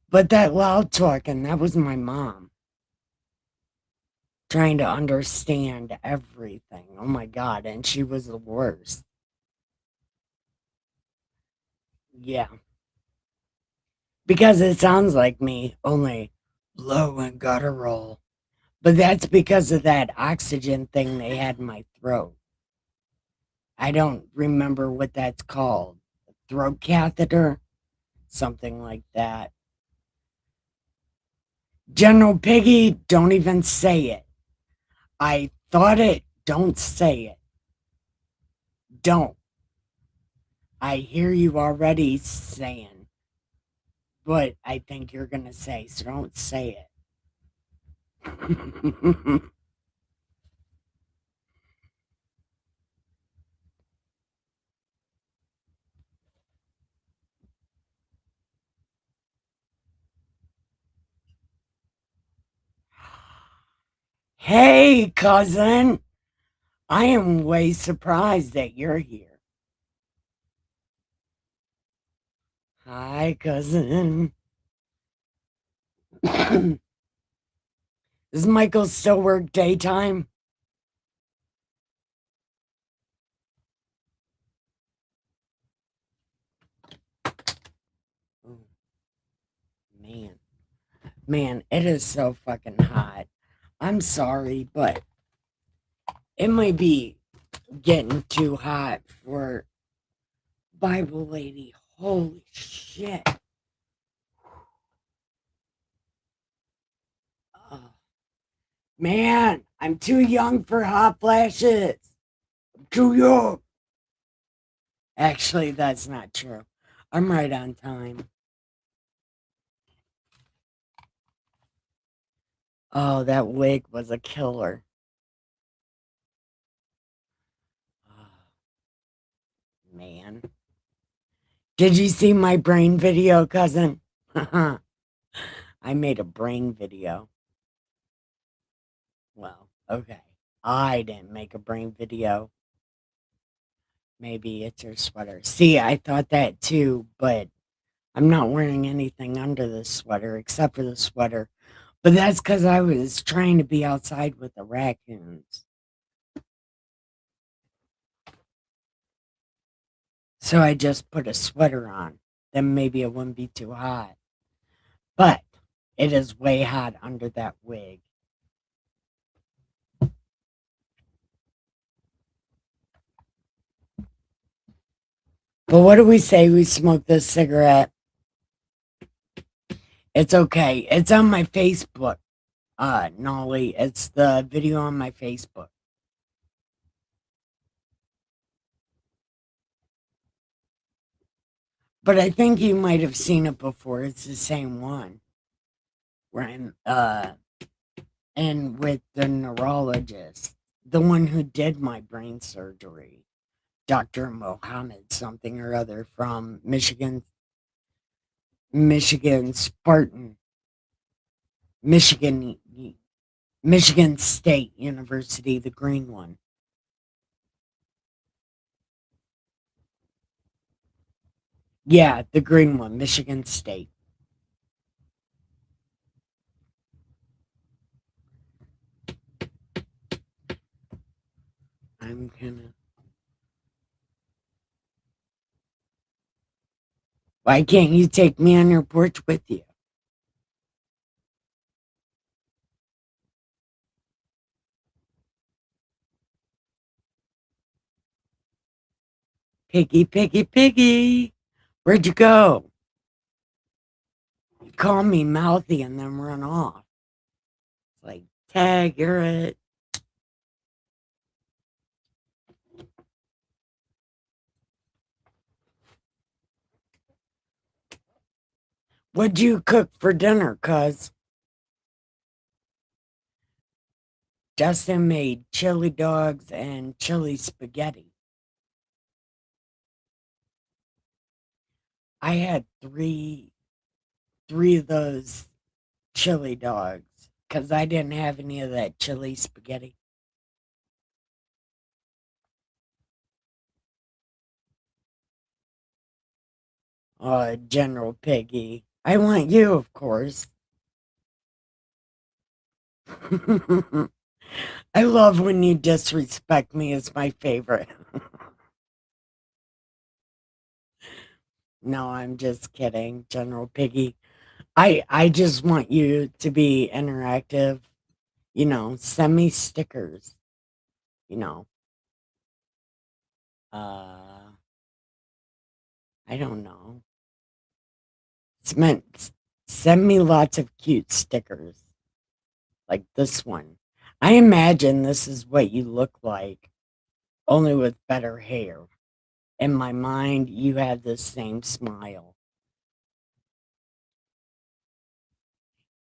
But that loud talking, that was my mom. Trying to understand everything. Oh my God. And she was the worst. Yeah. Because it sounds like me, only low and guttural. But that's because of that oxygen thing they had in my throat. I don't remember what that's called. Throat catheter? Something like that. General Piggy, don't even say it. I thought it. Don't say it. Don't. I hear you already saying what I think you're going to say, so don't say it. Hey, cousin. I am way surprised that you're here. Hi, cousin. Does Michael still work daytime? Oh, man. Man, it is so fucking hot. I'm sorry, but it might be getting too hot for Bible lady. Holy shit. Oh, man, I'm too young for hot flashes. I'm too young. Actually, that's not true. I'm right on time. Oh, that wig was a killer. Oh, man. Did you see my brain video, cousin? I made a brain video. Well, okay. I didn't make a brain video. Maybe it's your sweater. See, I thought that too, but I'm not wearing anything under the sweater except for the sweater. But that's because I was trying to be outside with the raccoons. So I just put a sweater on. Then maybe it wouldn't be too hot. But it is way hot under that wig. But what do we say we smoke this cigarette? It's okay. It's on my Facebook, Nolly. It's the video on my Facebook. But I think you might have seen it before. It's the same one. Where I'm and with the neurologist, the one who did my brain surgery, Dr. Mohammed something or other from Michigan Spartan, Michigan, Michigan State University, the green one. Yeah, the green one, Michigan State. I'm gonna. Why can't you take me on your porch with you? Piggy, piggy, piggy. Where'd you go? You call me mouthy and then run off. It's like, tag, you're it. What'd you cook for dinner, cuz? Justin made chili dogs and chili spaghetti. I had three of those chili dogs. because I didn't have any of that chili spaghetti. General Piggy. I want you, of course. I love when you disrespect me, is my favorite. No, I'm just kidding, General Piggy. I just want you to be interactive. Send me stickers. You know, I don't know. Send me lots of cute stickers like this one. I imagine this is what you look like, only with better hair. In my mind, you had the same smile.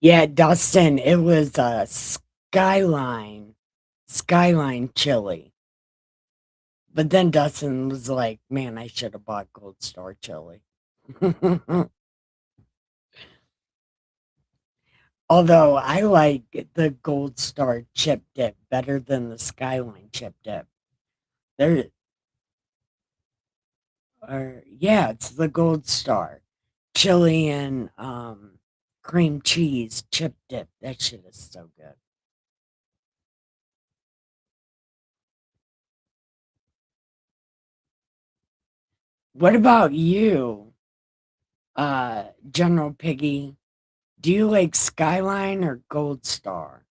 Yeah, Dustin, it was a Skyline chili. But then Dustin was like, man, I should have bought Gold Star chili. Although I like the Gold Star chip dip better than the Skyline chip dip. There, yeah, it's the Gold Star chili and cream cheese chip dip. That shit is so good. What about you, General Piggy? Do you like Skyline or Gold Star?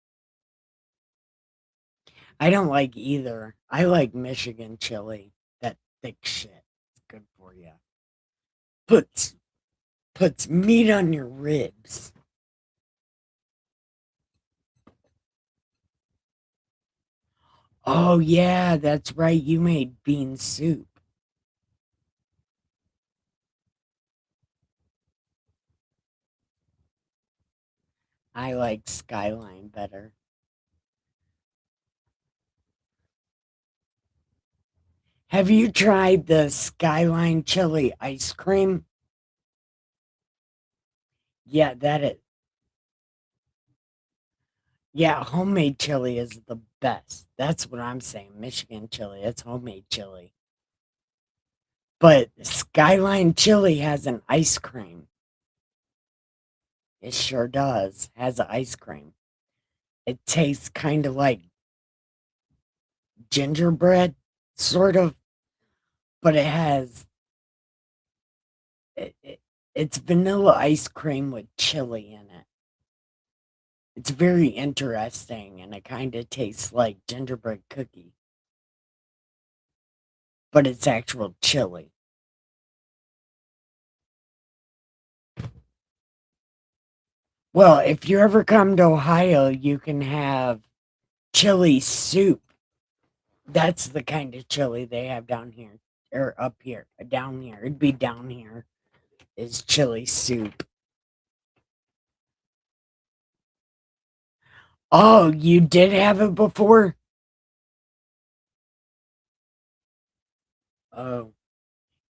I don't like either. I like Michigan chili. That thick shit. It's good for you. Puts meat on your ribs. Oh yeah, that's right. You made bean soup. I like Skyline better. Have you tried the Skyline chili ice cream? Yeah, that is. Yeah, homemade chili is the best. That's what I'm saying. Michigan chili, it's homemade chili. But Skyline chili has an ice cream. It sure does. Has an ice cream. It tastes kind of like gingerbread, sort of, but it's vanilla ice cream with chili in it. It's very interesting, and it kind of tastes like gingerbread cookie, but it's actual chili. Well, if you ever come to Ohio, you can have chili soup. That's the kind of chili they have down here, or up here, down here. It'd be down here, is chili soup. Oh, you did have it before? Oh,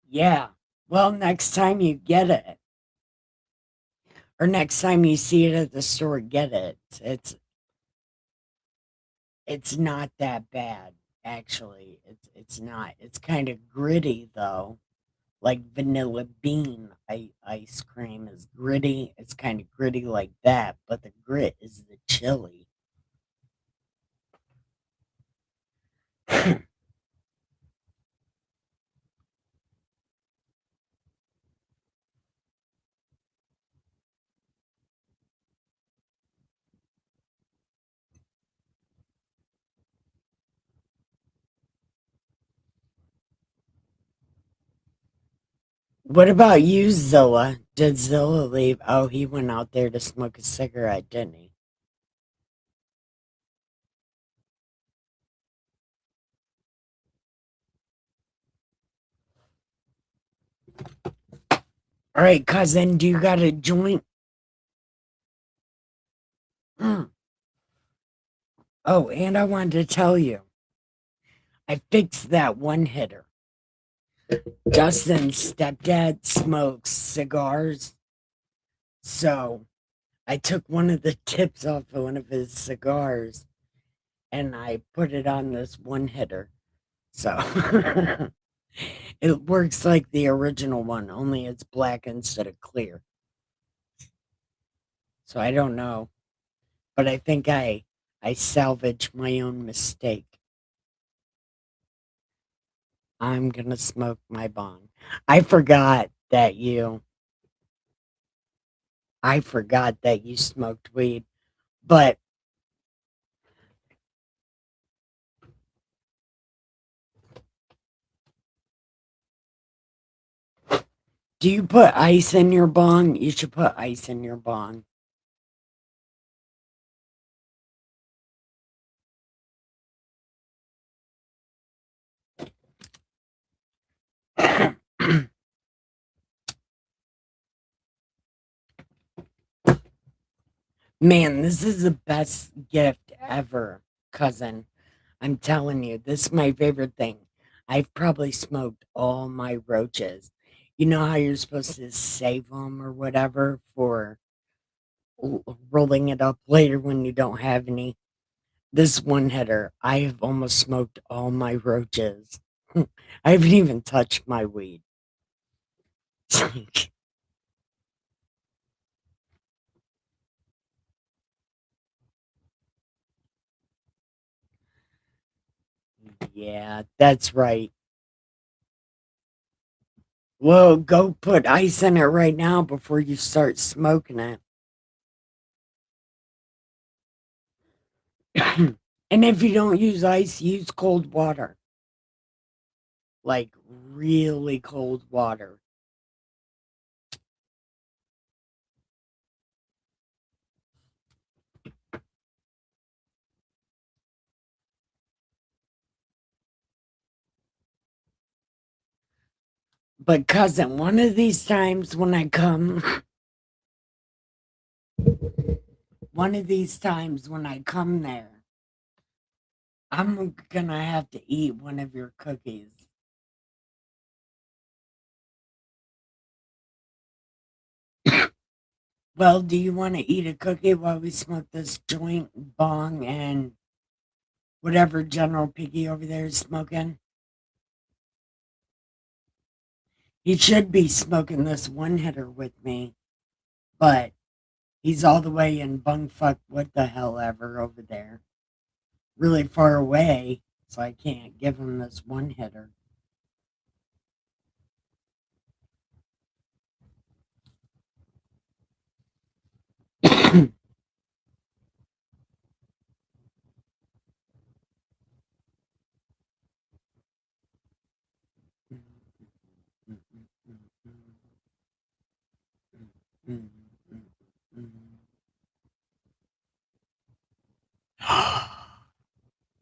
yeah. Well, next time you get it, or next time you see it at the store, get it. It's not that bad, actually. It's not. It's kind of gritty though. Like vanilla bean ice cream is gritty. It's kind of gritty like that, but the grit is the chili. What about you, Zilla? Did Zilla leave? Oh, he went out there to smoke a cigarette, didn't he? All right, cousin, do you got a joint? Mm. Oh, and I wanted to tell you, I fixed that one hitter. Justin's stepdad smokes cigars, so I took one of the tips off of one of his cigars and I put it on this one hitter. So it works like the original one, only it's black instead of clear. So I don't know, but I think I salvaged my own mistake. I'm gonna smoke my bong. I forgot that you I forgot that you smoked weed, but do you put ice in your bong? You should put ice in your bong. Man, this is the best gift ever, cousin. I'm telling you, this is my favorite thing. I've probably smoked all my roaches. You know how you're supposed to save them or whatever for rolling it up later when you don't have any? This one hitter, I have almost smoked all my roaches. I haven't even touched my weed. Yeah, that's right. Well, go put ice in it right now before you start smoking it. And if you don't use ice, use cold water. Like really cold water. But cousin, one of these times when I come, one of these times when I come there, I'm gonna have to eat one of your cookies. Well, do you want to eat a cookie while we smoke this joint, bong, and whatever General Piggy over there is smoking? He should be smoking this one hitter with me, but he's all the way in bungfuck what the hell ever over there. Really far away, so I can't give him this one hitter.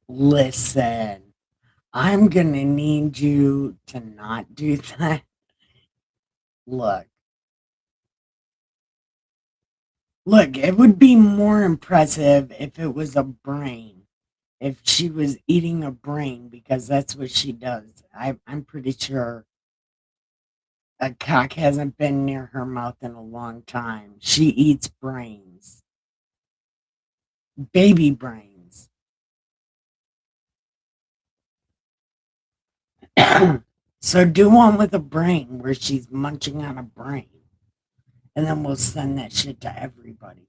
Listen, I'm gonna need you to not do that. Look, look, it would be more impressive if it was a brain. If she was eating a brain, because that's what she does. I'm pretty sure a cock hasn't been near her mouth in a long time. She eats brains, baby brains. So do one with a brain where she's munching on a brain, and then we'll send that shit to everybody.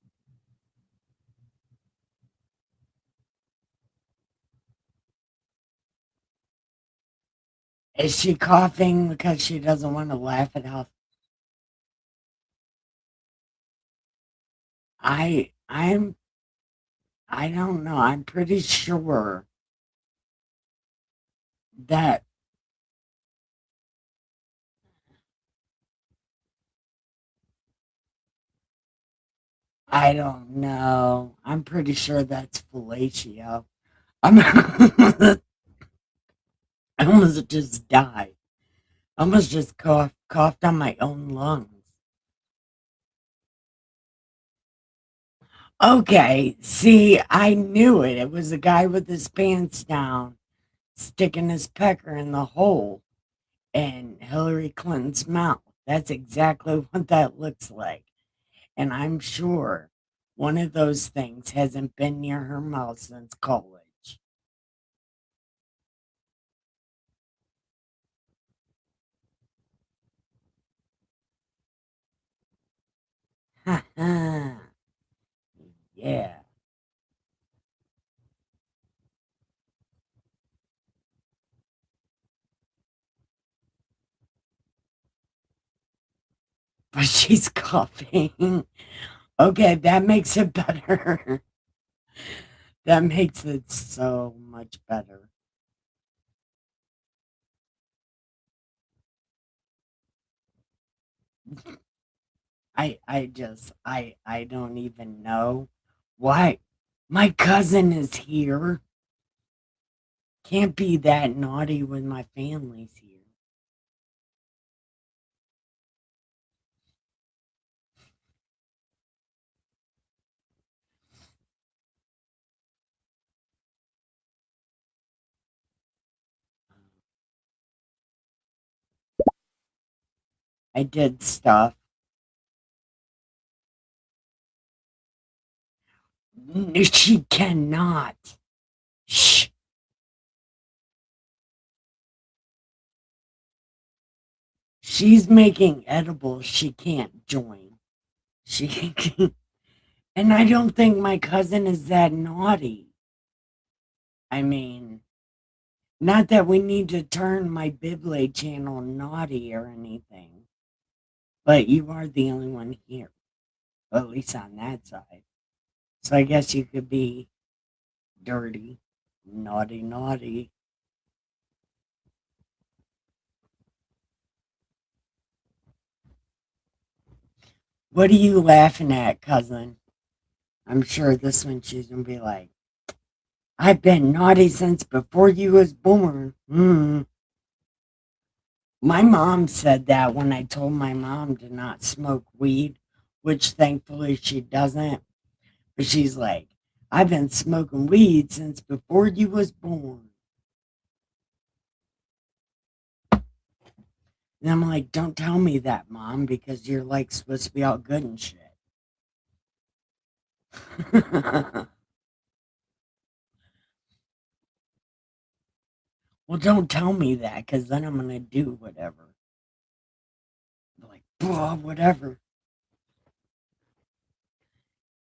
Is she coughing because she doesn't want to laugh at how I'm I don't know. I'm pretty sure that I don't know. I'm pretty sure that's fellatio. I'm I almost just died. I almost just coughed on my own lungs. Okay, see, I knew it. It was a guy with his pants down, sticking his pecker in the hole in Hillary Clinton's mouth. That's exactly what that looks like. And I'm sure One of those things hasn't been near her mouth since college. Ha ha. Yeah. But she's coughing. Okay, that makes it better. That makes it so much better. I don't even know why. My cousin is here. Can't be that naughty when my family's here. I did stuff. She cannot. Shh. She's making edibles. She can't join. She and I don't think my cousin is that naughty. I mean, not that we need to turn my Beyblade channel naughty or anything, but you are the only one here, at least on that side. So I guess you could be dirty, naughty, naughty. What are you laughing at, cousin? I'm sure this one she's gonna be like, I've been naughty since before you was born. My mom said that when I told my mom to not smoke weed, which thankfully she doesn't. But she's like, I've been smoking weed since before you was born. And I'm like, don't tell me that, Mom, because you're like supposed to be all good and shit. Well, don't tell me that, because then I'm going to do whatever. Like, whatever.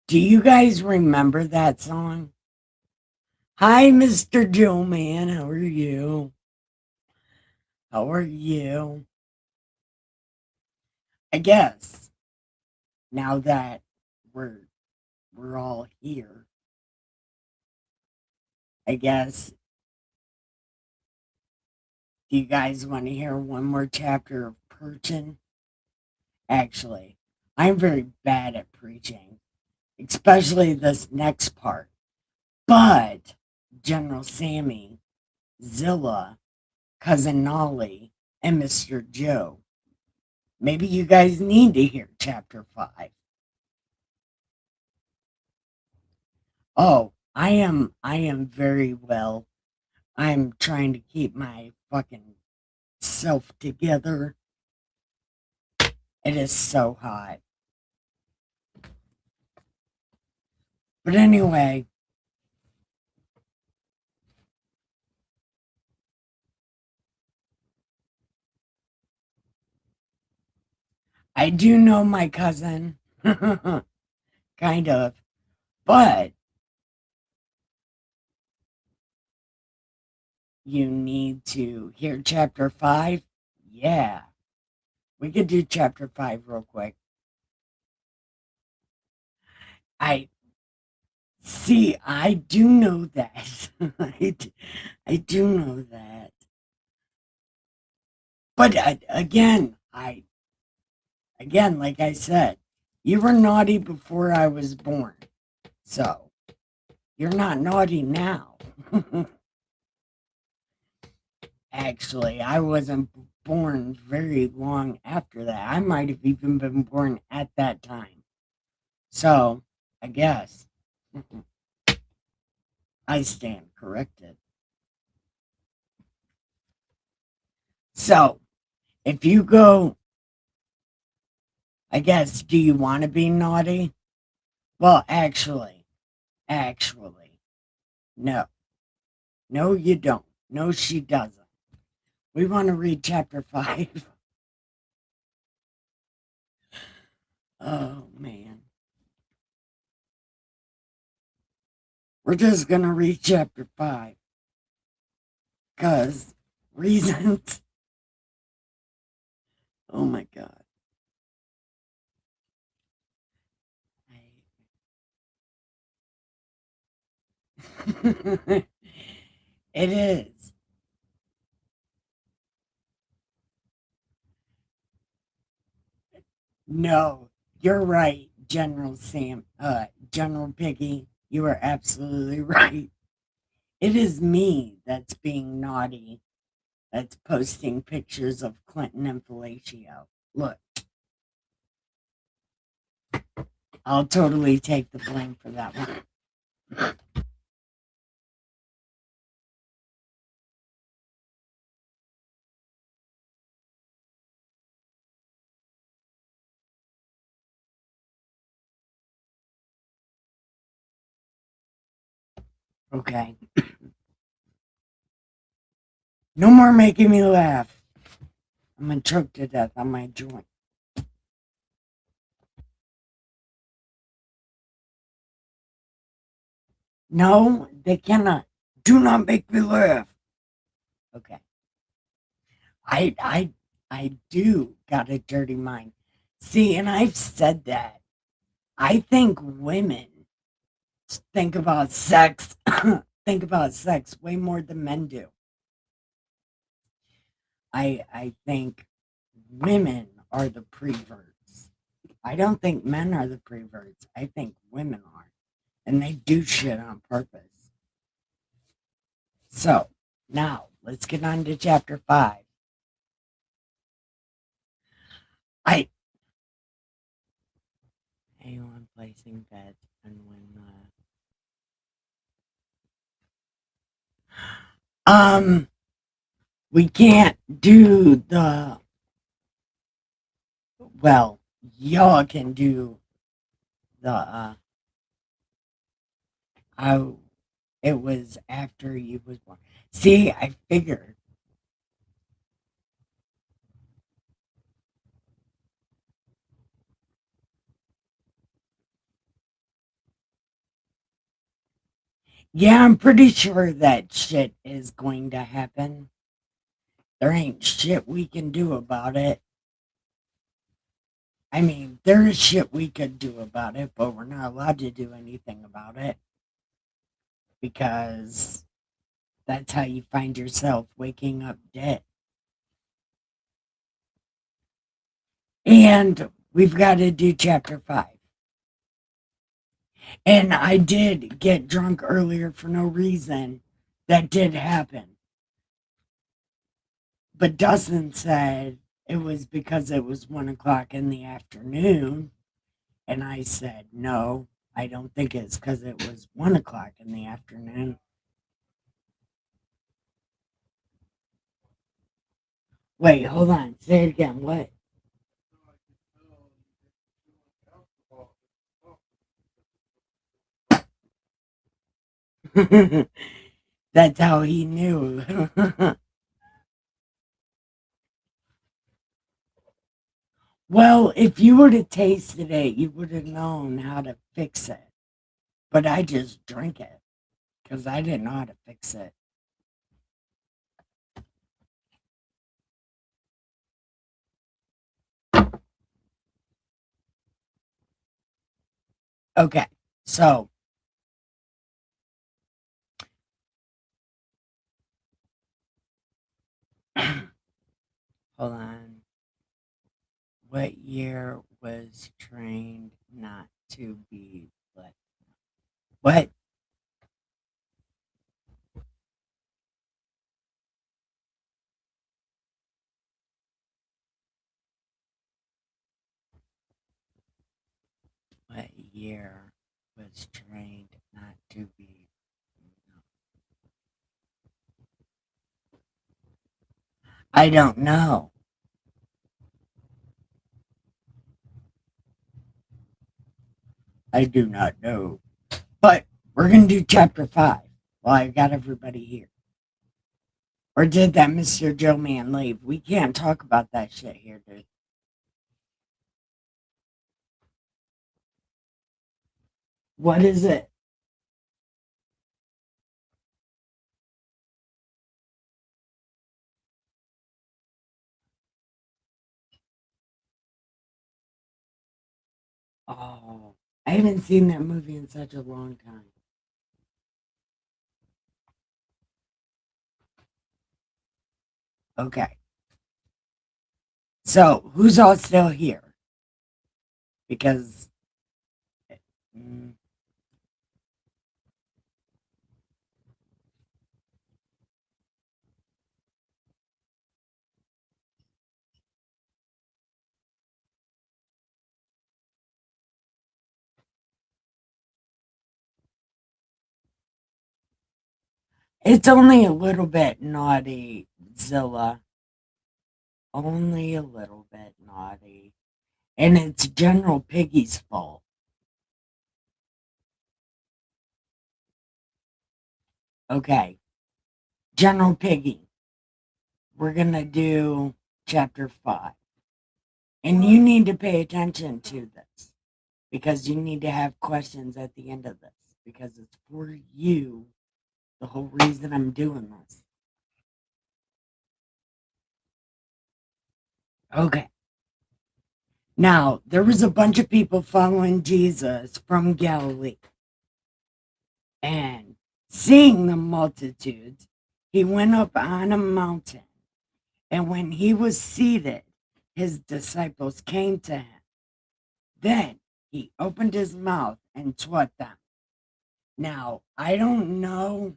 Do you guys remember that song? Hi, Mr. Joe Man. How are you? How are you? I guess now that we're all here, I guess. Do you guys want to hear one more chapter of preaching? Actually, I'm very bad at preaching, especially this next part. But General Sammy, Zilla, Cousin Nolly, and Mr. Joe, maybe you guys need to hear chapter 5. Oh, I am very well. I'm trying to keep my fucking self together. It is so hot. But anyway, I do know my cousin. Kind of. But you need to hear chapter 5. Yeah. We could do chapter 5 real quick. I see, I do know that. I do know that. But again, like I said, you were naughty before I was born. So, you're not naughty now. Actually, I wasn't born very long after that. I might have even been born at that time. So, I guess I stand corrected. So, if you go, I guess, do you want to be naughty? Well, actually, no. No, you don't. No, she doesn't. We want to read chapter 5. Oh, man. We're just going to read chapter 5. Because reasons. Oh, my God. It is. No, you're right, General Sam. General Piggy, you are absolutely right. It is me that's being naughty, that's posting pictures of Clinton and Fellatio. Look, I'll totally take the blame for that one. Okay. No more making me laugh. I'm gonna choke to death on my joint. No, they cannot. Do not make me laugh. Okay. I I I do got a dirty mind. See, and I've said that. I think women think about sex think about sex way more than men do. I think women are the preverts. I don't think men are the preverts. I think women are. And they do shit on purpose. So now let's get on to chapter 5. I anyone placing bets and when we can't do the well, y'all can do the oh, it was after you was born. See, I figured. Yeah, I'm pretty sure that shit is going to happen. There ain't shit we can do about it. I mean, there is shit we could do about it, but we're not allowed to do anything about it because that's how you find yourself waking up dead. And we've got to do chapter 5. And I did get drunk earlier for no reason. That did happen. But Dustin said it was because it was 1 o'clock in the afternoon. And I said, no, I don't think it's because it was 1 o'clock in the afternoon. Wait, hold on. Say it again. What? That's how he knew. Well, if you would have tasted it, you would have known how to fix it. But I just drink it because I didn't know how to fix it. Okay, so hold on. What year was trained not to be let? What? What year was trained not to be? I don't know. I do not know. But we're going to do chapter 5 while I got everybody here. Or did that Mr. Joe man leave? We can't talk about that shit here, dude. What is it? Oh, I haven't seen that movie in such a long time. Okay. So, who's all still here? Because mm, it's only a little bit naughty, Zilla. Only a little bit naughty. And it's General Piggy's fault. Okay. General Piggy, we're going to do chapter 5. And you need to pay attention to this because you need to have questions at the end of this because it's for you, the whole reason I'm doing this. Okay. Now, there was a bunch of people following Jesus from Galilee. And seeing the multitudes, he went up on a mountain. And when he was seated, his disciples came to him. Then he opened his mouth and taught them. Now, I don't know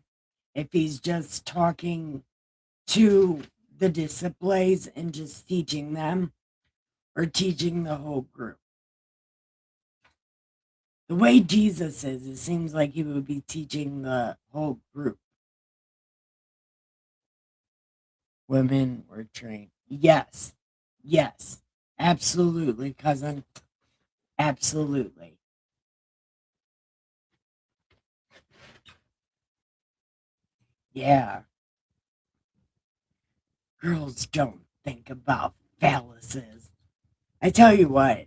if he's just talking to the disciples and just teaching them or teaching the whole group. The way Jesus is, it seems like he would be teaching the whole group. Women were trained. Yes. Yes. Absolutely, cousin. Absolutely. Yeah. Girls don't think about phalluses. I tell you what,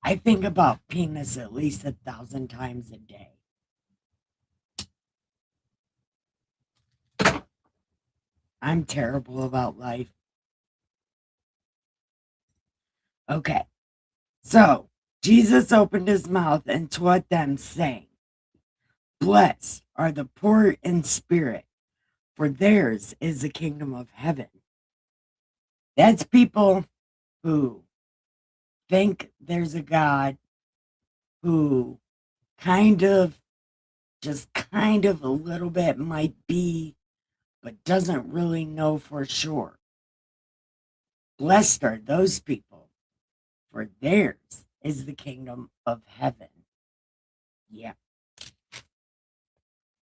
I think about penis at least 1,000 times a day. I'm terrible about life. Okay. So, Jesus opened his mouth and taught them, saying, Blessed are the poor in spirit, for theirs is the kingdom of heaven. That's people who think there's a God, who just kind of a little bit might be, but doesn't really know for sure. Blessed are those people, for theirs is the kingdom of heaven. Yeah.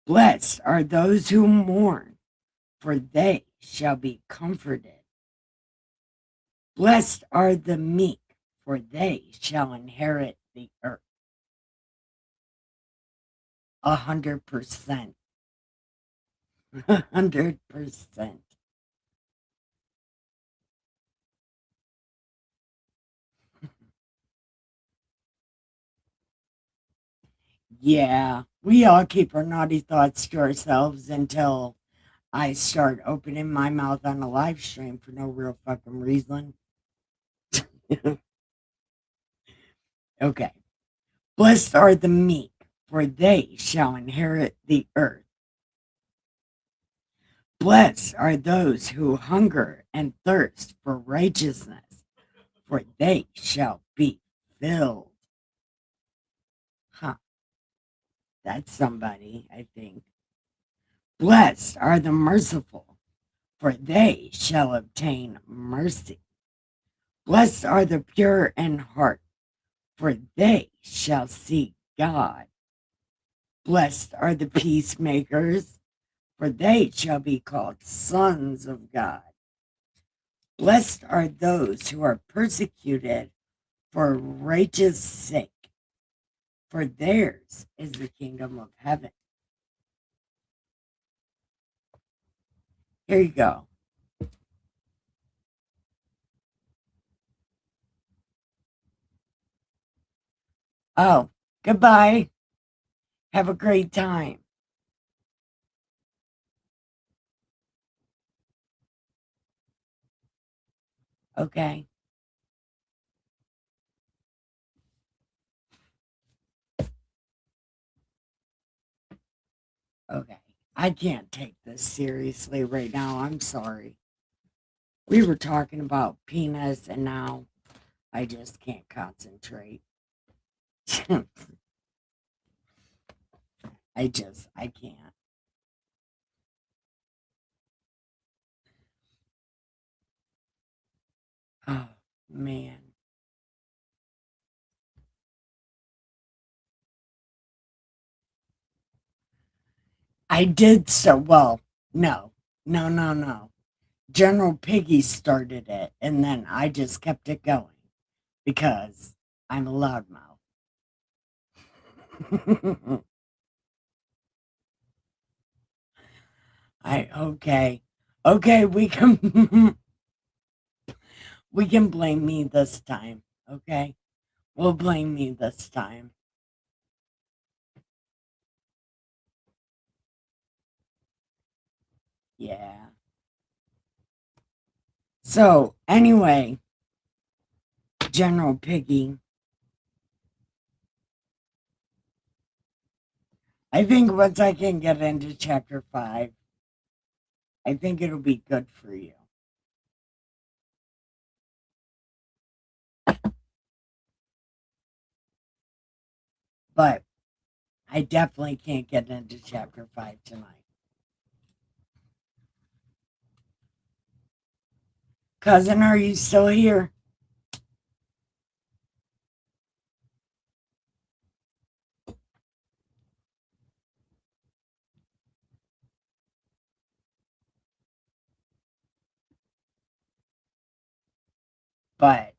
Blessed are those who mourn, for they shall be comforted. Blessed are the meek, for they shall inherit the earth. 100%. 100%. Yeah, we all keep our naughty thoughts to ourselves until I start opening my mouth on a live stream for no real fucking reason. Okay. Blessed are the meek, for they shall inherit the earth. Blessed are those who hunger and thirst for righteousness, for they shall be filled. Huh. That's somebody, I think. Blessed are the merciful, for they shall obtain mercy. Blessed are the pure in heart, for they shall see God. Blessed are the peacemakers, for they shall be called sons of God. Blessed are those who are persecuted for righteous sake, For theirs is the kingdom of heaven. Here you go. Oh, goodbye. Have a great time. Okay. Okay. I can't take this seriously right now. I'm sorry. We were talking about penis and now I just can't concentrate. I can't. Oh, man. I did so well. No, no. General Piggy started it, and then I just kept it going because I'm a loudmouth. Okay, we can we can blame me this time. Okay, we'll blame me this time. Yeah. So anyway, General Piggy, I think once I can get into chapter 5, I think it'll be good for you. But I definitely can't get into chapter 5 tonight. Cousin, are you still here? But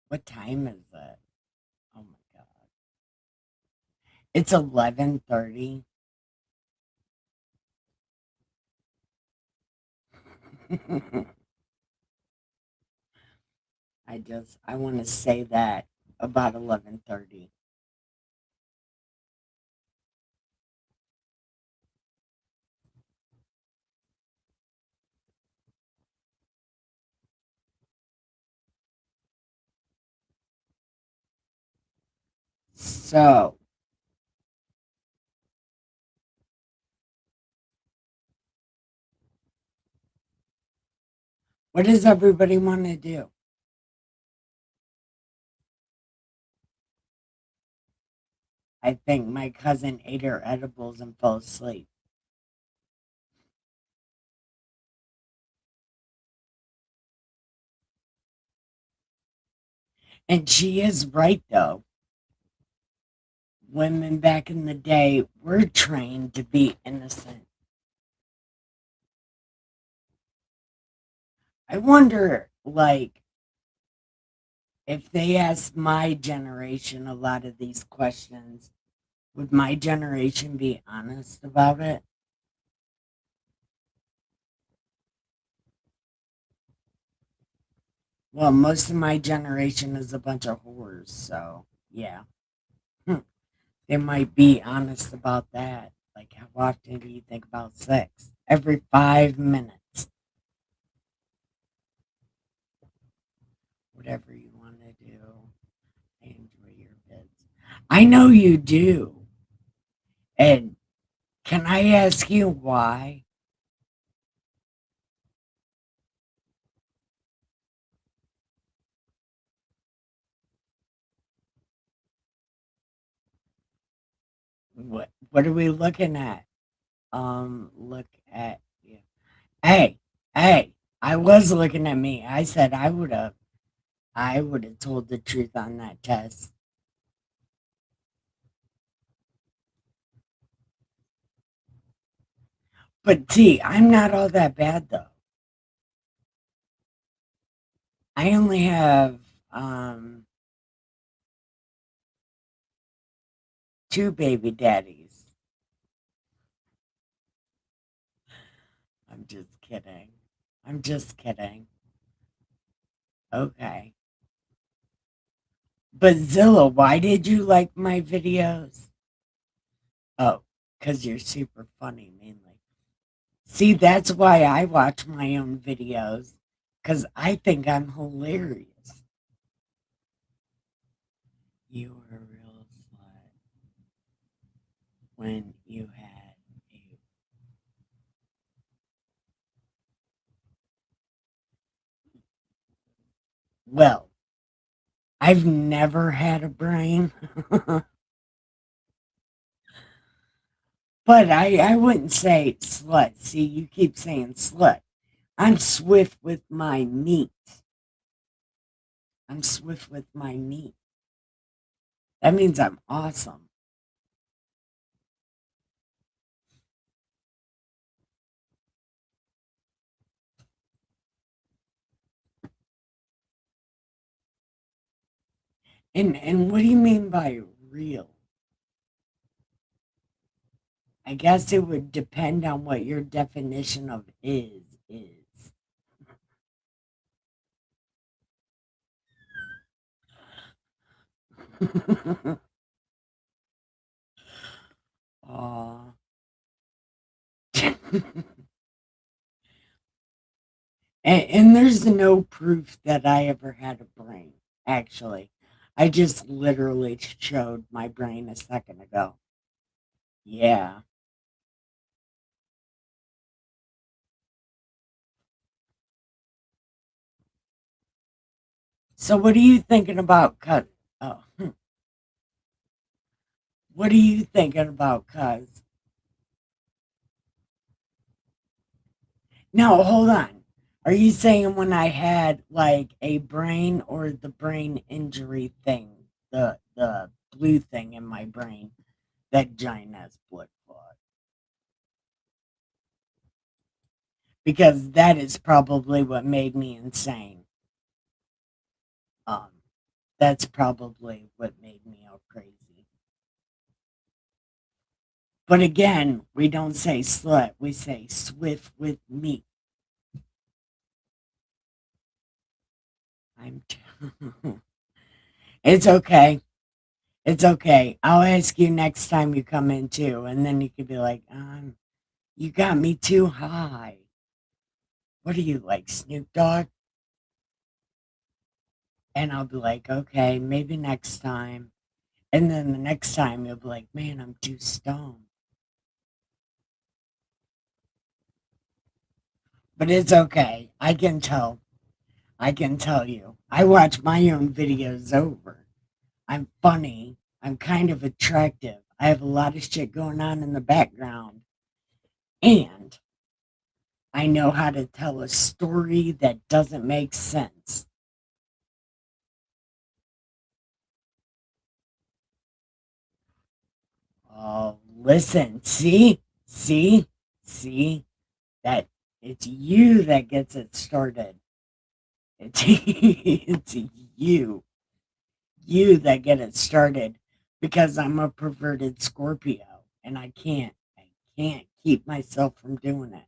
what time is it? Oh my god. It's 11:30. I want to say that about 11:30. So, what does everybody want to do? I think my cousin ate her edibles and fell asleep. And she is right, though. Women back in the day were trained to be innocent. I wonder, like, if they asked my generation a lot of these questions, would my generation be honest about it? Well, most of my generation is a bunch of whores, so yeah. They might be honest about that. Like, how often do you think about sex? Every 5 minutes. Whatever you want to do. I enjoy your vids. I know you do. And can I ask you why? What are we looking at? Look at you. Hey, hey, I was looking at me. I said I would have told the truth on that test. But see, I'm not all that bad though. I only have 2 baby daddies. I'm just kidding. I'm just kidding. Okay. But Zilla, why did you like my videos? Oh, because you're super funny, mainly. See, that's why I watch my own videos, because I think I'm hilarious. You were a real slut when you had a. Well, I've never had a brain. But I wouldn't say slut. See, you keep saying slut. I'm swift with my meat. I'm swift with my meat. That means I'm awesome. And what do you mean by real? I guess it would depend on what your definition of is. Aw. And there's no proof that I ever had a brain, actually. I just literally showed my brain a second ago. Yeah. So what are you thinking about cut? Oh, what are you thinking about, cuz? No, hold on. Are you saying when I had like a brain or the brain injury thing, the blue thing in my brain, that giant ass blood clot? Because that is probably what made me insane. Um, that's probably what made me all crazy. But again, we don't say slut, we say swift with meat. I'm. It's okay. It's okay. I'll ask you next time you come in too, and then you could be like, you got me too high. What are you like, Snoop Dogg? And I'll be like, okay, maybe next time. And then the next time you'll be like, man, I'm too stoned. But it's okay. I can tell. I can tell you. I watch my own videos over. I'm funny. I'm kind of attractive. I have a lot of shit going on in the background. And I know how to tell a story that doesn't make sense. Oh, listen, see, that it's you that gets it started. It's, it's you that get it started because I'm a perverted Scorpio and I can't keep myself from doing it.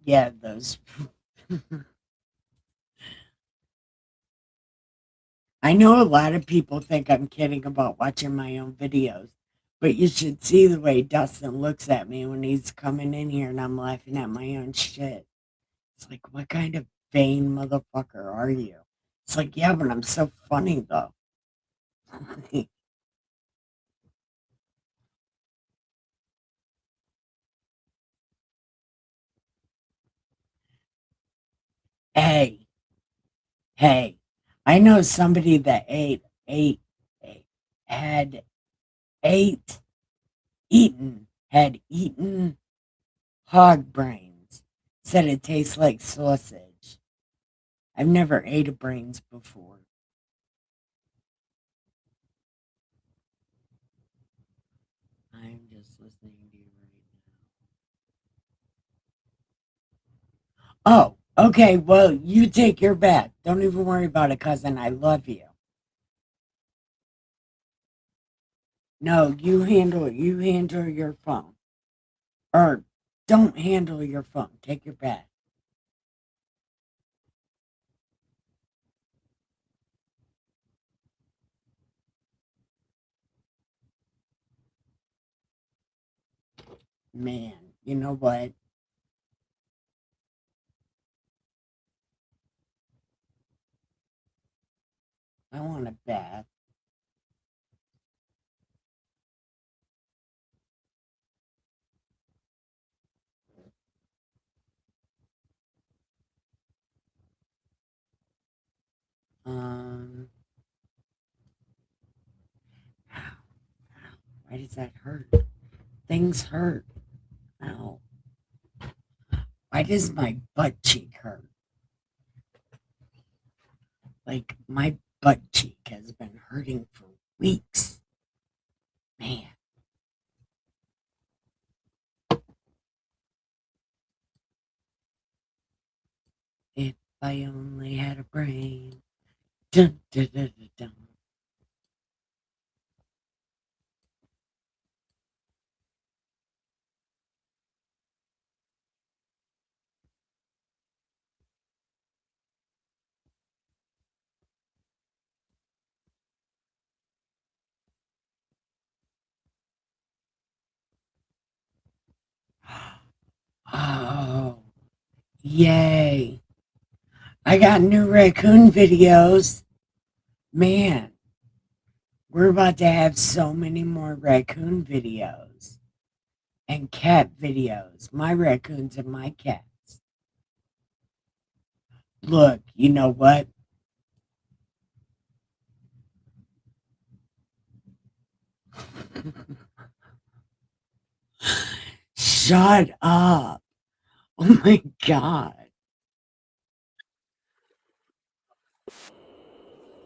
Yeah, those. I know a lot of people think I'm kidding about watching my own videos, but you should see the way Dustin looks at me when he's coming in here and I'm laughing at my own shit. It's like, what kind of vain motherfucker are you? It's like, yeah, but I'm so funny though. Hey, hey, I know somebody that ate, ate, had eaten hog brains. Said it tastes like sausage. I've never ate a brains before. I'm just listening to you right now. Oh, okay. Well, you take your bet. Don't even worry about it, cousin. I love you. No, you handle it. You handle your phone. Or don't handle your phone. Take your bet. Man, you know what? I want a bet. Um, why does that hurt? Things hurt. Ow. Why does my butt cheek hurt? Like my butt cheek has been hurting for weeks. Man. If I only had a brain. Dun, dun, dun, dun, dun. Oh, yay. I got new raccoon videos. Man, we're about to have so many more raccoon videos and cat videos. My raccoons and my cats. Look, you know what? Shut up. Oh my God.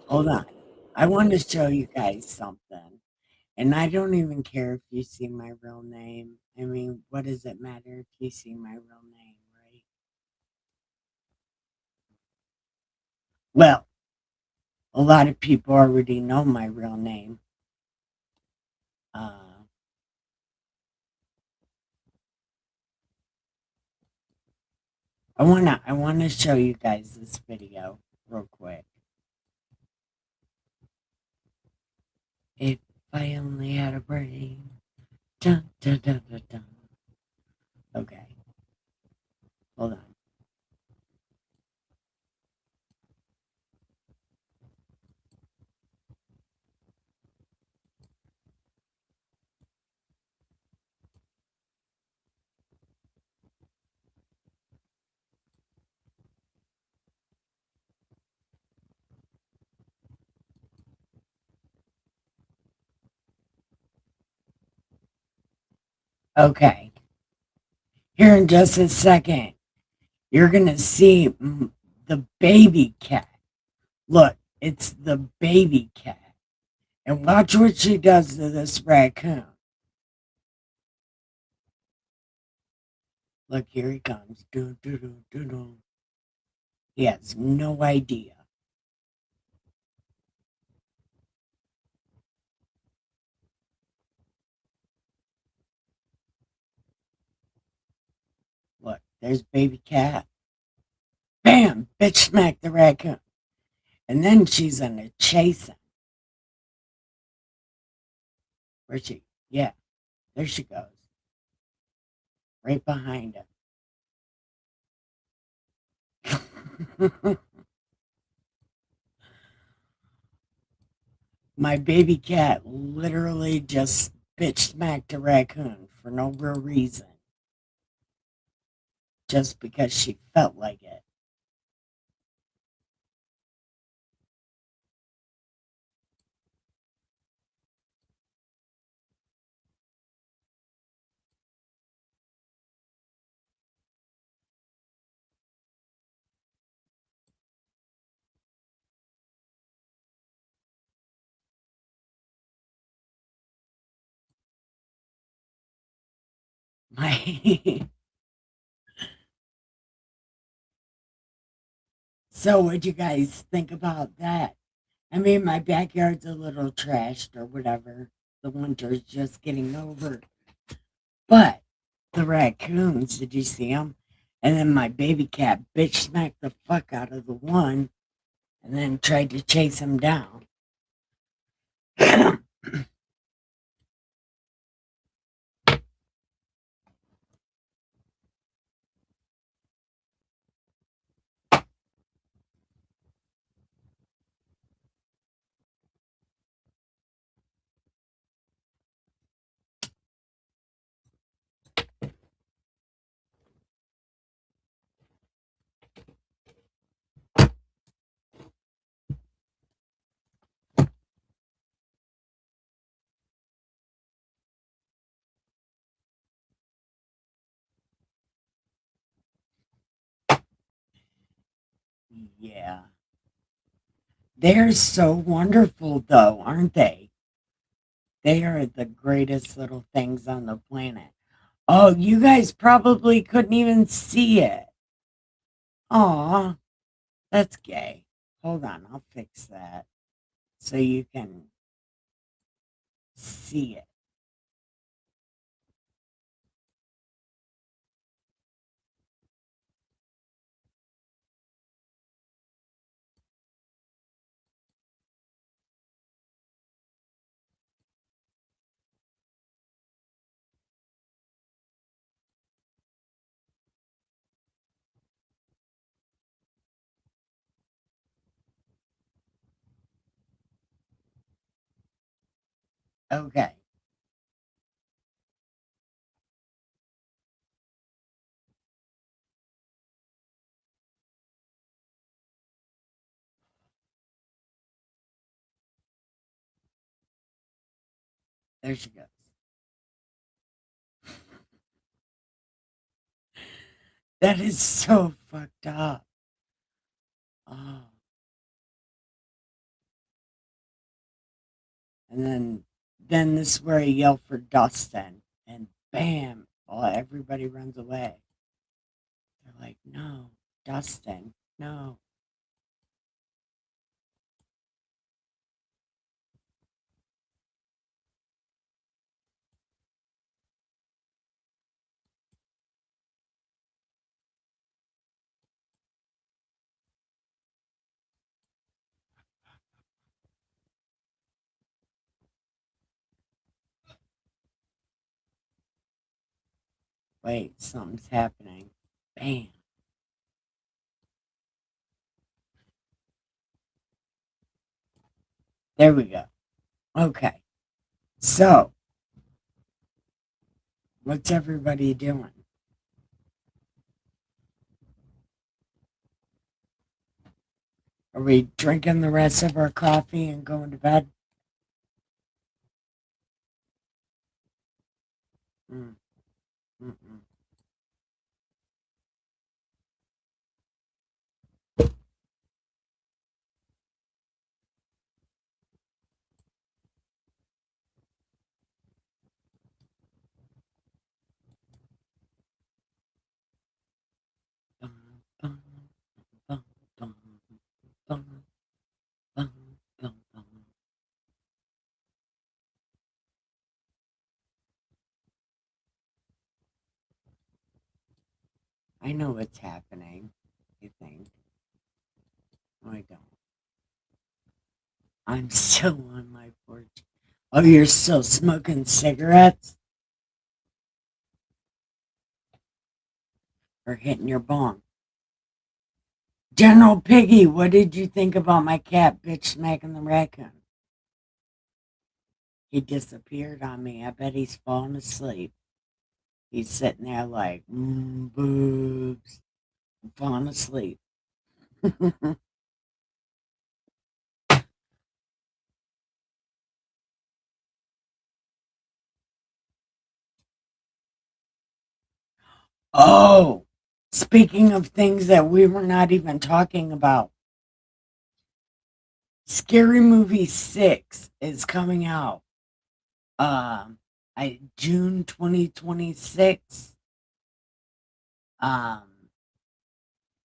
Hold on. I want to show you guys something. And I don't even care if you see my real name. I mean, what does it matter if you see my real name, right? Well, a lot of people already know my real name. Uh, I wanna show you guys this video real quick. If I only had a brain. Dun, dun, dun, dun, dun. Okay, hold on. Okay, here in just a second, you're gonna see the baby cat. Look, it's the baby cat. And watch what she does to this raccoon. Look, here he comes. Doo, doo, doo, doo, doo. He has no idea. Look, there's baby cat. Bam! Bitch smack the raccoon. And then she's gonna chase him. Where's she? Yeah, there she goes. Right behind him. My baby cat literally just bitch smacked a raccoon for no real reason. Just because she felt like it. My So what'd you guys think about that? I mean, my backyard's a little trashed or whatever. The winter's just getting over. But the raccoons, did you see them? And then my baby cat bitch smacked the fuck out of the one and then tried to chase him down. Yeah. They're so wonderful, though, aren't they? They are the greatest little things on the planet. Oh, you guys probably couldn't even see it. Aw, that's gay. Hold on, I'll fix that so you can see it. Okay. There she goes. That is so fucked up. Oh. And then this is where I yell for Dustin, and bam, well, everybody runs away. They're like, no, Dustin, no. Wait, something's happening. Bam. There we go. Okay. So, what's everybody doing? Are we drinking the rest of our coffee and going to bed? Mm, mm-mm. Bum, bum, bum, bum, bum, bum, bum, bum. I know what's happening, you think. No, I don't. I'm still on my porch. Oh, you're still smoking cigarettes? Or hitting your bong? General Piggy, what did you think about my cat bitch smacking the raccoon? He disappeared on me. I bet he's falling asleep. He's sitting there like, boobs, falling asleep. Oh, speaking of things that we were not even talking about, Scary Movie 6 is coming out. June 2026.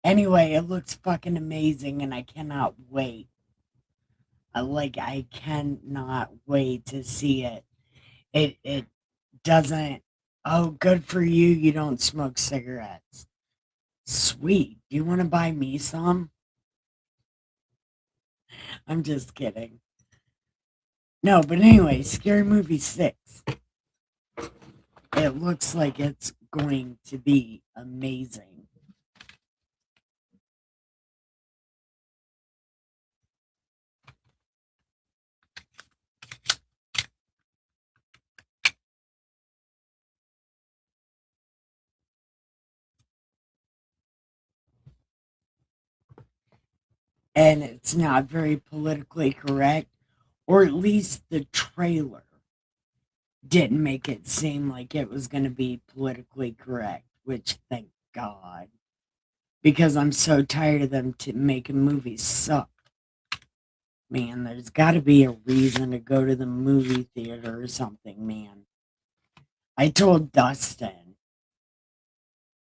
Anyway, it looks fucking amazing and I cannot wait. I cannot wait to see it. It doesn't. Oh, good for you. You don't smoke cigarettes. Sweet. Do you want to buy me some? I'm just kidding. No, but anyway, Scary Movie 6. It looks like it's going to be amazing. And it's not very politically correct, or at least the trailer didn't make it seem like it was going to be politically correct, which thank God, because I'm so tired of them making movies suck. Man, there's got to be a reason to go to the movie theater or something, man. I told Dustin,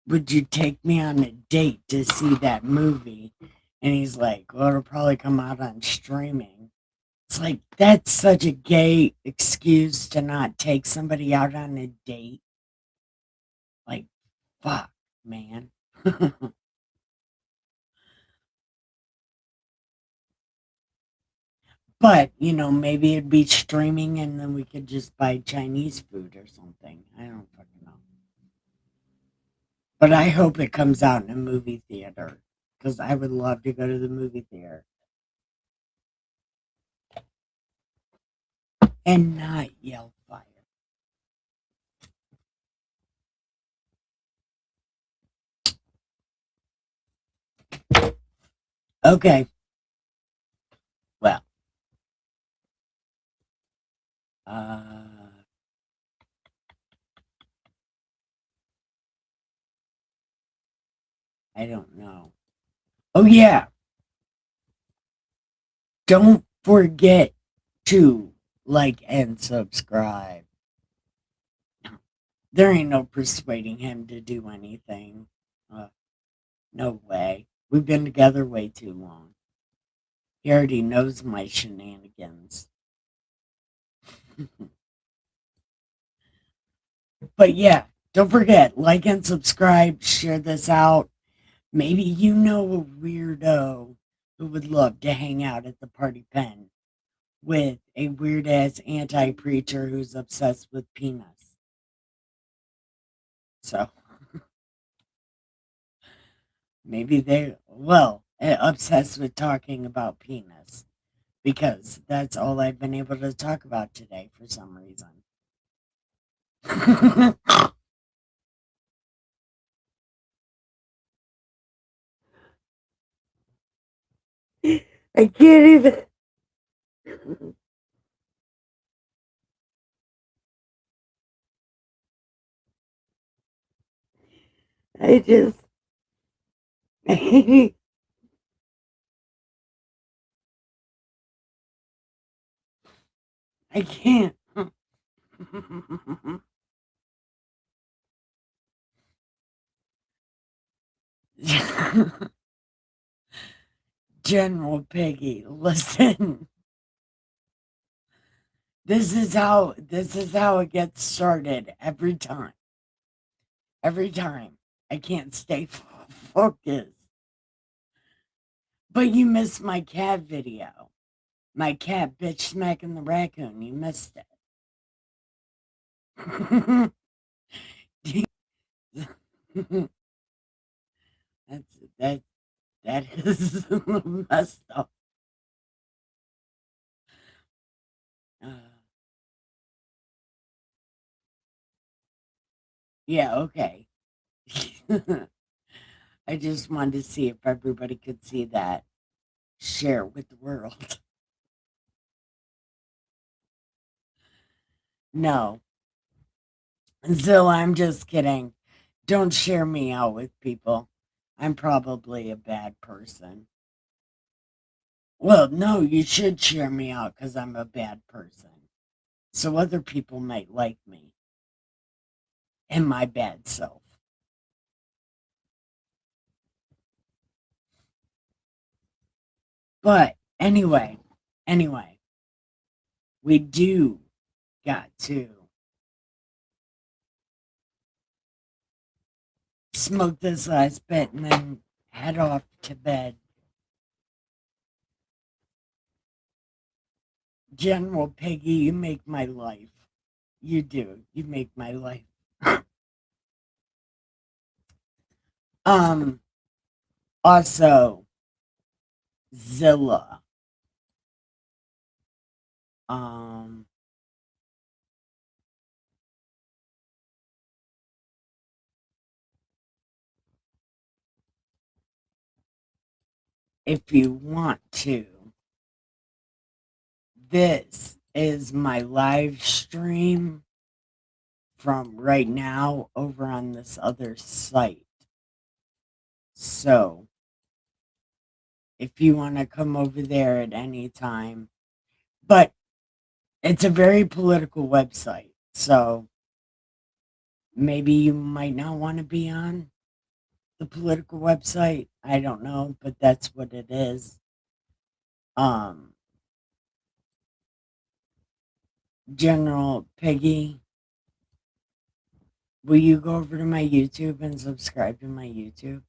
would you take me on a date to see that movie? And he's like, well, it'll probably come out on streaming. It's like, that's such a gay excuse to not take somebody out on a date. Like, fuck, man. But, maybe it'd be streaming and then we could just buy Chinese food or something. I don't fucking know. But I hope it comes out in a movie theater because I would love to go to the movie theater. And not yell fire. Okay. Well. I don't know. Oh, yeah. Don't forget to like and subscribe. There ain't no persuading him to do anything. No way. We've been together way too long. He already knows my shenanigans. But yeah, don't forget, like and subscribe, share this out. Maybe you know a weirdo who would love to hang out at the party pen with a weird ass anti preacher who's obsessed with penis. So maybe obsessed with talking about penis because that's all I've been able to talk about today for some reason. I can't even. I just. I can't. General Piggy, listen. This is how it gets started every time. Every time. I can't stay focused. But you missed my cat video. My cat bitch smacking the raccoon. You missed it. that is messed up. Yeah, okay. I just wanted to see if everybody could see that. Share with the world. No. So I'm just kidding. Don't share me out with people. I'm probably a bad person. Well, no, you should share me out because I'm a bad person. So other people might like me. and my bad self. But anyway, we do got to smoke this last bit and then head off to bed. General Piggy, you make my life. You do. You make my life. Also, Zilla. If you want to, this is my live stream from right now over on this other site. So, if you want to come over there at any time, but it's a very political website, so maybe you might not want to be on the political website. I don't know, but that's what it is. General Piggy, will you go over to my YouTube and subscribe to my YouTube?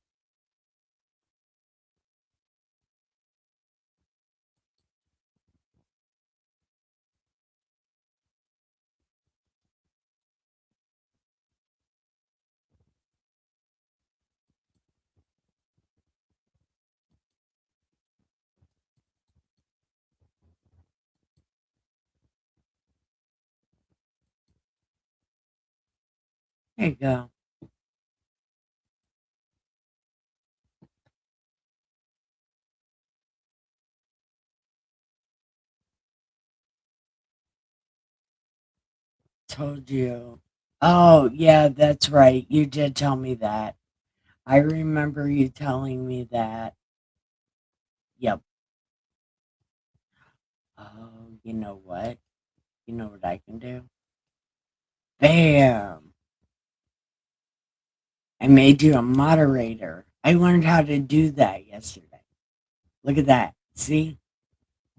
There you go. Told you. Oh, yeah, that's right. You did tell me that. I remember you telling me that. Yep. Oh, you know what? You know what I can do? Bam! I made you a moderator. I learned how to do that yesterday. Look at that. See?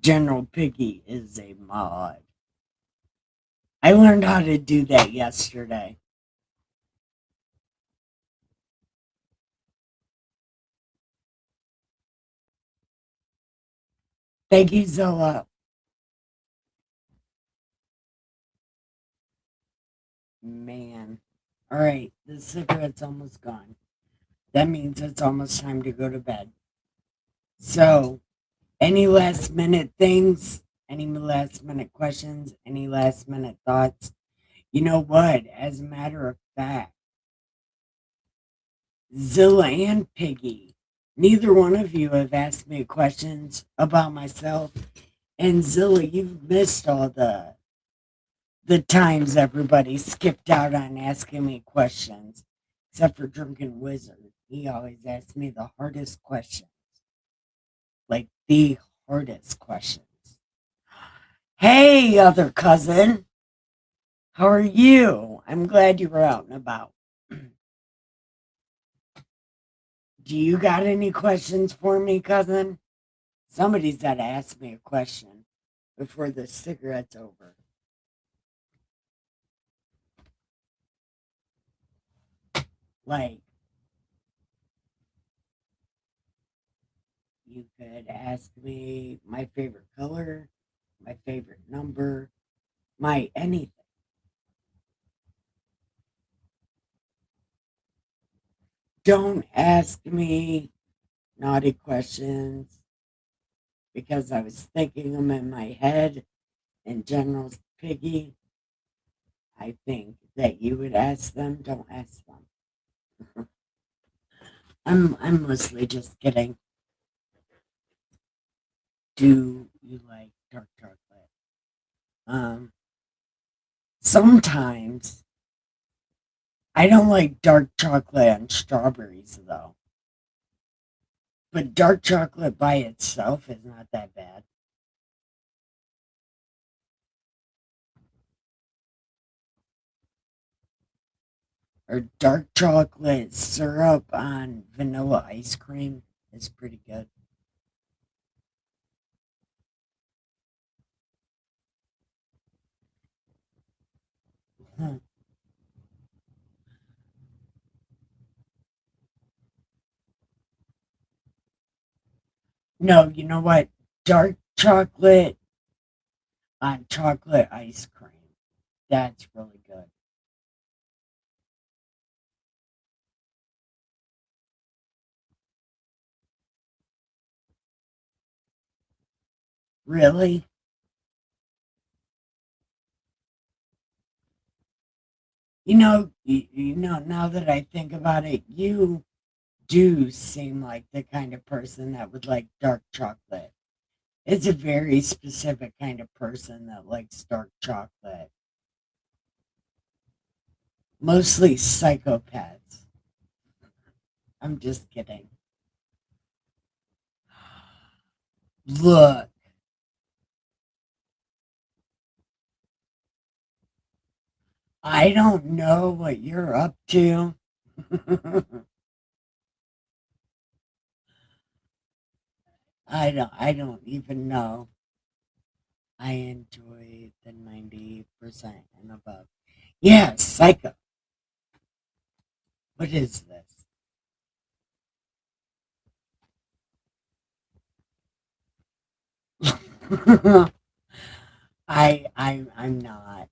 General Piggy is a mod. I learned how to do that yesterday. Thank you, Zilla. Man. All right, the cigarette's almost gone. That means it's almost time to go to bed. So, any last minute things? Any last minute questions? Any last minute thoughts? You know what? As a matter of fact, Zilla and Piggy, neither one of you have asked me questions about myself. And Zilla, you've missed all the times everybody skipped out on asking me questions, except for Drunken Wizard. He always asks me the hardest questions, like the hardest questions. Hey, other cousin, how are you? I'm glad you were out and about. Do you got any questions for me, cousin? Somebody's got to ask me a question before the cigarette's over. Like, you could ask me my favorite color, my favorite number, my anything. Don't ask me naughty questions because I was thinking them in my head. And General Piggy, I think that you would ask them. Don't ask them. I'm mostly just kidding. Do you like dark chocolate? Sometimes I don't like dark chocolate and strawberries though. But dark chocolate by itself is not that bad. or dark chocolate syrup on vanilla ice cream is pretty good. Huh. No, you know what? Dark chocolate on chocolate ice cream. That's really good. Really? Now that I think about it, you do seem like the kind of person that would like dark chocolate. It's a very specific kind of person that likes dark chocolate. Mostly psychopaths. I'm just kidding. Look, I don't know what you're up to. I don't even know. I enjoy the 90% and above. Yeah, psycho. What is this? I'm not.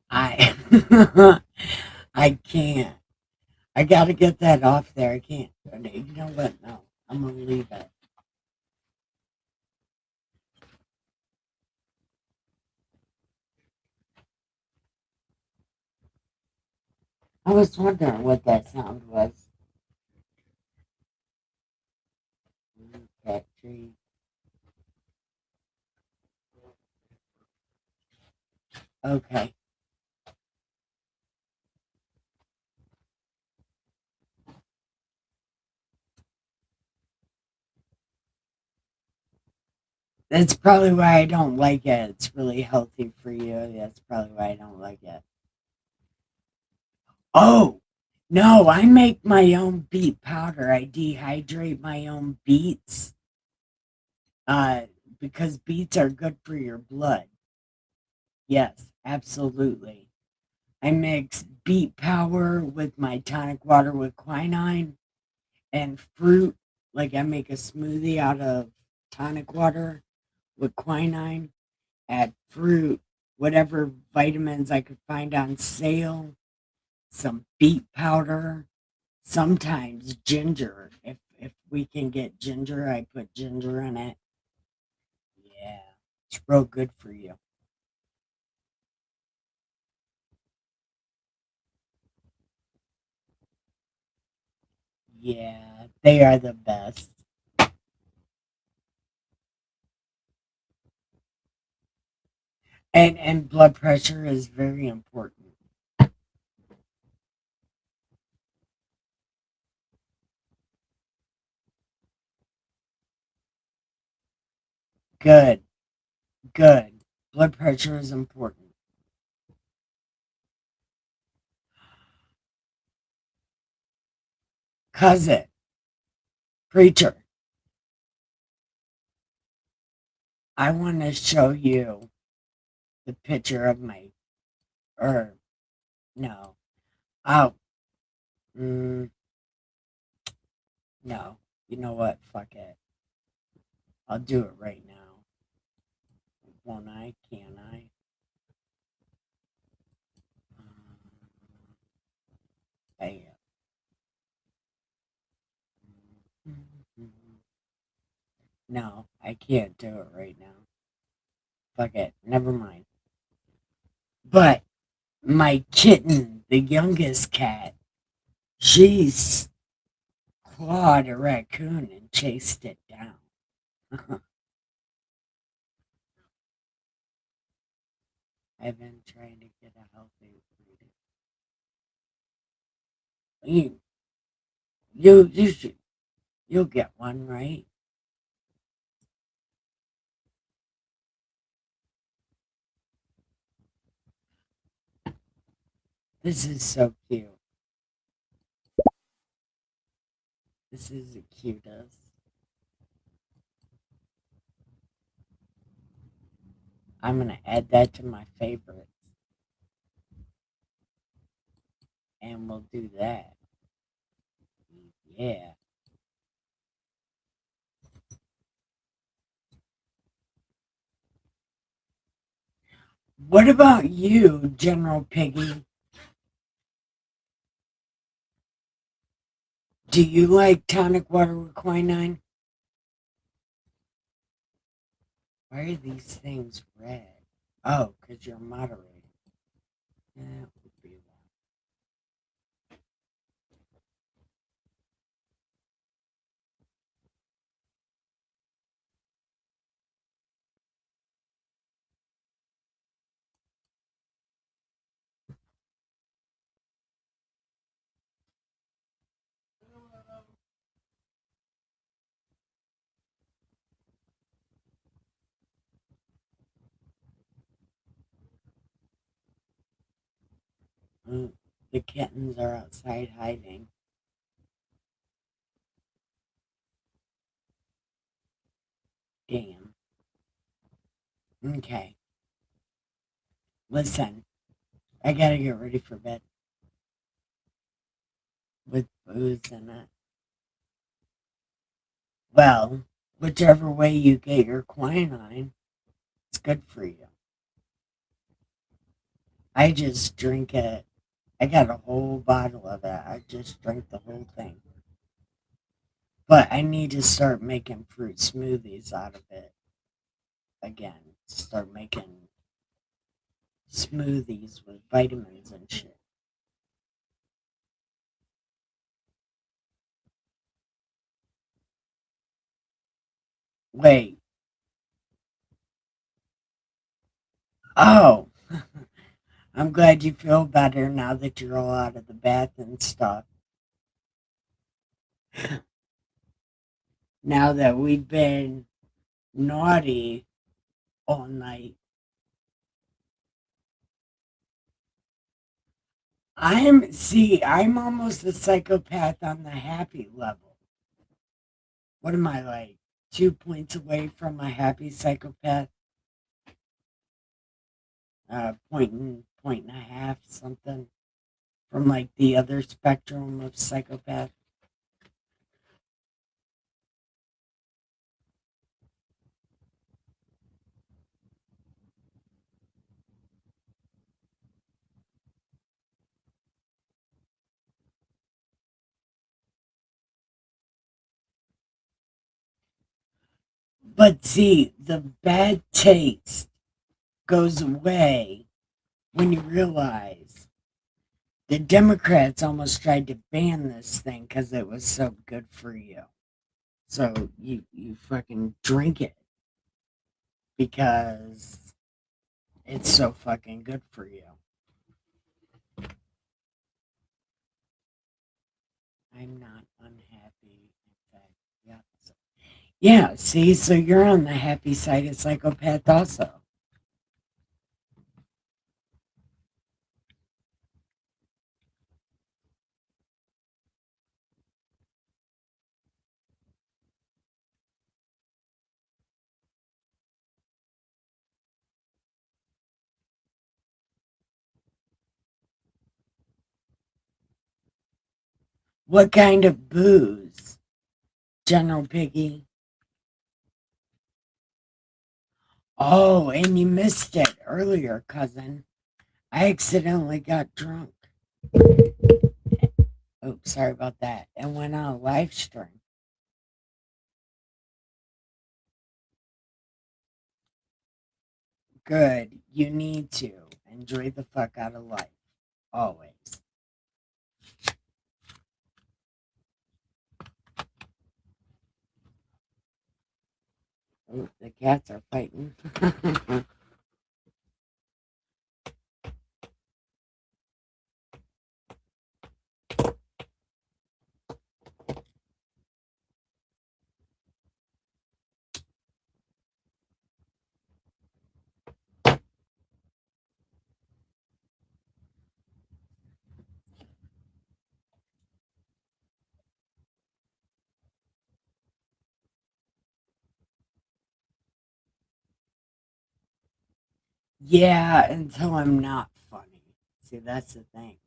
I I can't. I gotta get that off there. I can't. You know what? No, I'm gonna leave it. I was wondering what that sound was. Cat tree. Okay. That's probably why I don't like it. It's really healthy for you. That's probably why I don't like it. Oh, no, I make my own beet powder. I dehydrate my own beets uh, because beets are good for your blood. Yes, absolutely. I mix beet powder with my tonic water with quinine and fruit. Like I make a smoothie out of tonic water with quinine, add fruit, whatever vitamins I could find on sale, some beet powder, sometimes ginger. If we can get ginger, I put ginger in it. Yeah, it's real good for you. Yeah, they are the best. And blood pressure is very important. Good, good. Blood pressure is important. Cousin, preacher, I want to show you the picture of my, or no, oh, mm, no. You know what? Fuck it. I'll do it right now. Won't I? Can I? Bam. No, I can't do it right now. Fuck it. Never mind. But my kitten, the youngest cat, she's clawed a raccoon and chased it down. I've been trying to get a healthy breed. You, you should. You'll get one, right? This is so cute. This is the cutest. I'm going to add that to my favorites. And we'll do that. Yeah. What about you, General Piggy? Do you like tonic water with quinine? Why are these things red? Oh, because you're moderating. That would be why. The kittens are outside hiding. Damn. Okay. Listen, I gotta get ready for bed with booze in it. Well, whichever way you get your quinine, it's good for you. I just drink it. I got a whole bottle of it. I just drank the whole thing. But I need to start making fruit smoothies out of it again. Start making smoothies with vitamins and shit. Wait. Oh. I'm glad you feel better now that you're all out of the bath and stuff. Now that we've been naughty all night. I'm almost a psychopath on the happy level. What am I like? 2 points away from a happy psychopath? Point and a half, something from like the other spectrum of psychopath. But see, the bad taste goes away when you realize the Democrats almost tried to ban this thing because it was so good for you. So you fucking drink it because it's so fucking good for you. I'm not unhappy. In fact, yeah. Yeah, see, so you're on the happy side of psychopath also. What kind of booze, General Piggy? Oh, and you missed it earlier, cousin. I accidentally got drunk. Oops, sorry about that. And went on a live stream. Good. You need to enjoy the fuck out of life. Always. Ooh, the cats are fighting. Yeah, until I'm not funny. See, that's the thing.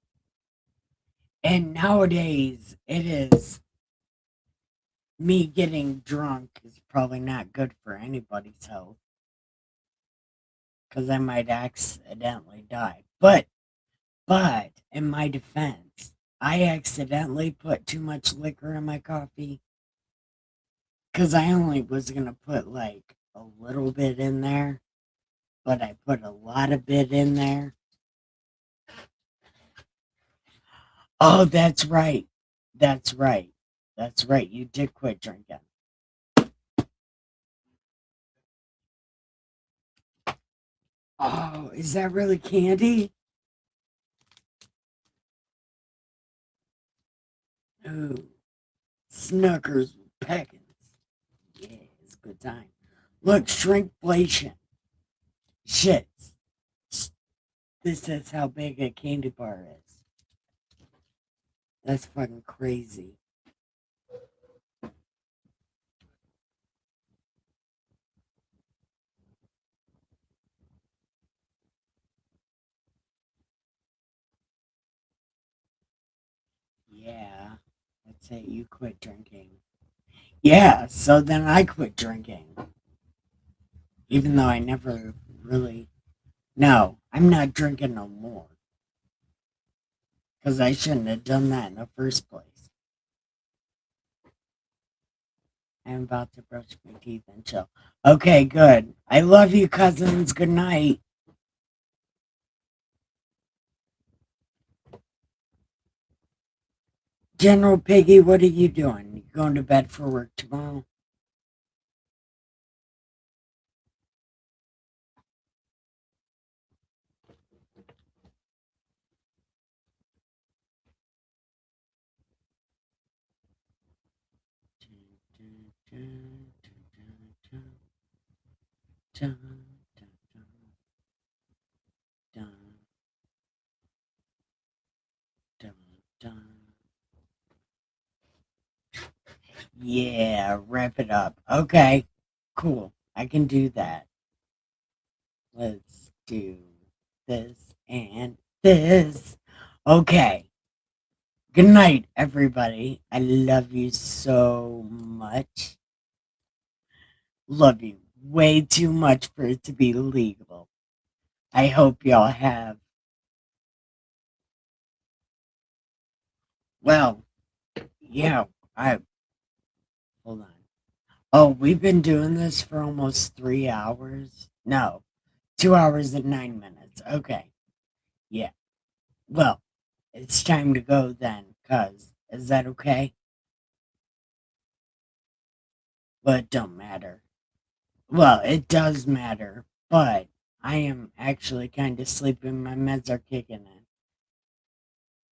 And nowadays, it is me getting drunk is probably not good for anybody's health because I might accidentally die. But in my defense, I accidentally put too much liquor in my coffee because I only was gonna put like a little bit in there, but I put a lot of bit in there. Oh, that's right. That's right. That's right. You did quit drinking. Oh, is that really candy? Ooh, Snuckers with Peckins. Yeah, it's a good time. Look, shrinkflation. Shit. This is how big a candy bar is. That's fucking crazy. Yeah. Let's say you quit drinking. Yeah, so then I quit drinking. Even though I never really. No, I'm not drinking no more. Because I shouldn't have done that in the first place. I'm about to brush my teeth and chill. Okay, good. I love you, cousins. Good night. General Piggy, what are you doing? You going to bed for work tomorrow? Yeah, wrap it up. Okay, cool. I can do that. Let's do this and this. Okay. Good night, everybody. I love you so much. Love you way too much for it to be legal. I hope y'all have. Well, yeah, I. Hold on. Oh, we've been doing this for almost 3 hours. No, 2 hours and 9 minutes. Okay. Yeah. Well, it's time to go then, cuz. Is that okay? But it don't matter. Well, it does matter, but I am actually kind of sleepy. My meds are kicking in.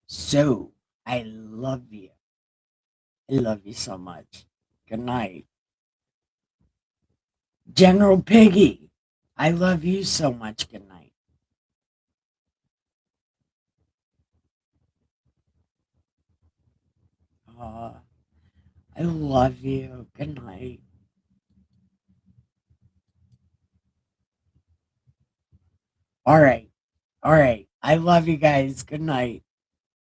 So, I love you. I love you so much. Good night. General Piggy, I love you so much. Good night. I love you. Good night. All right. All right. I love you guys. Good night.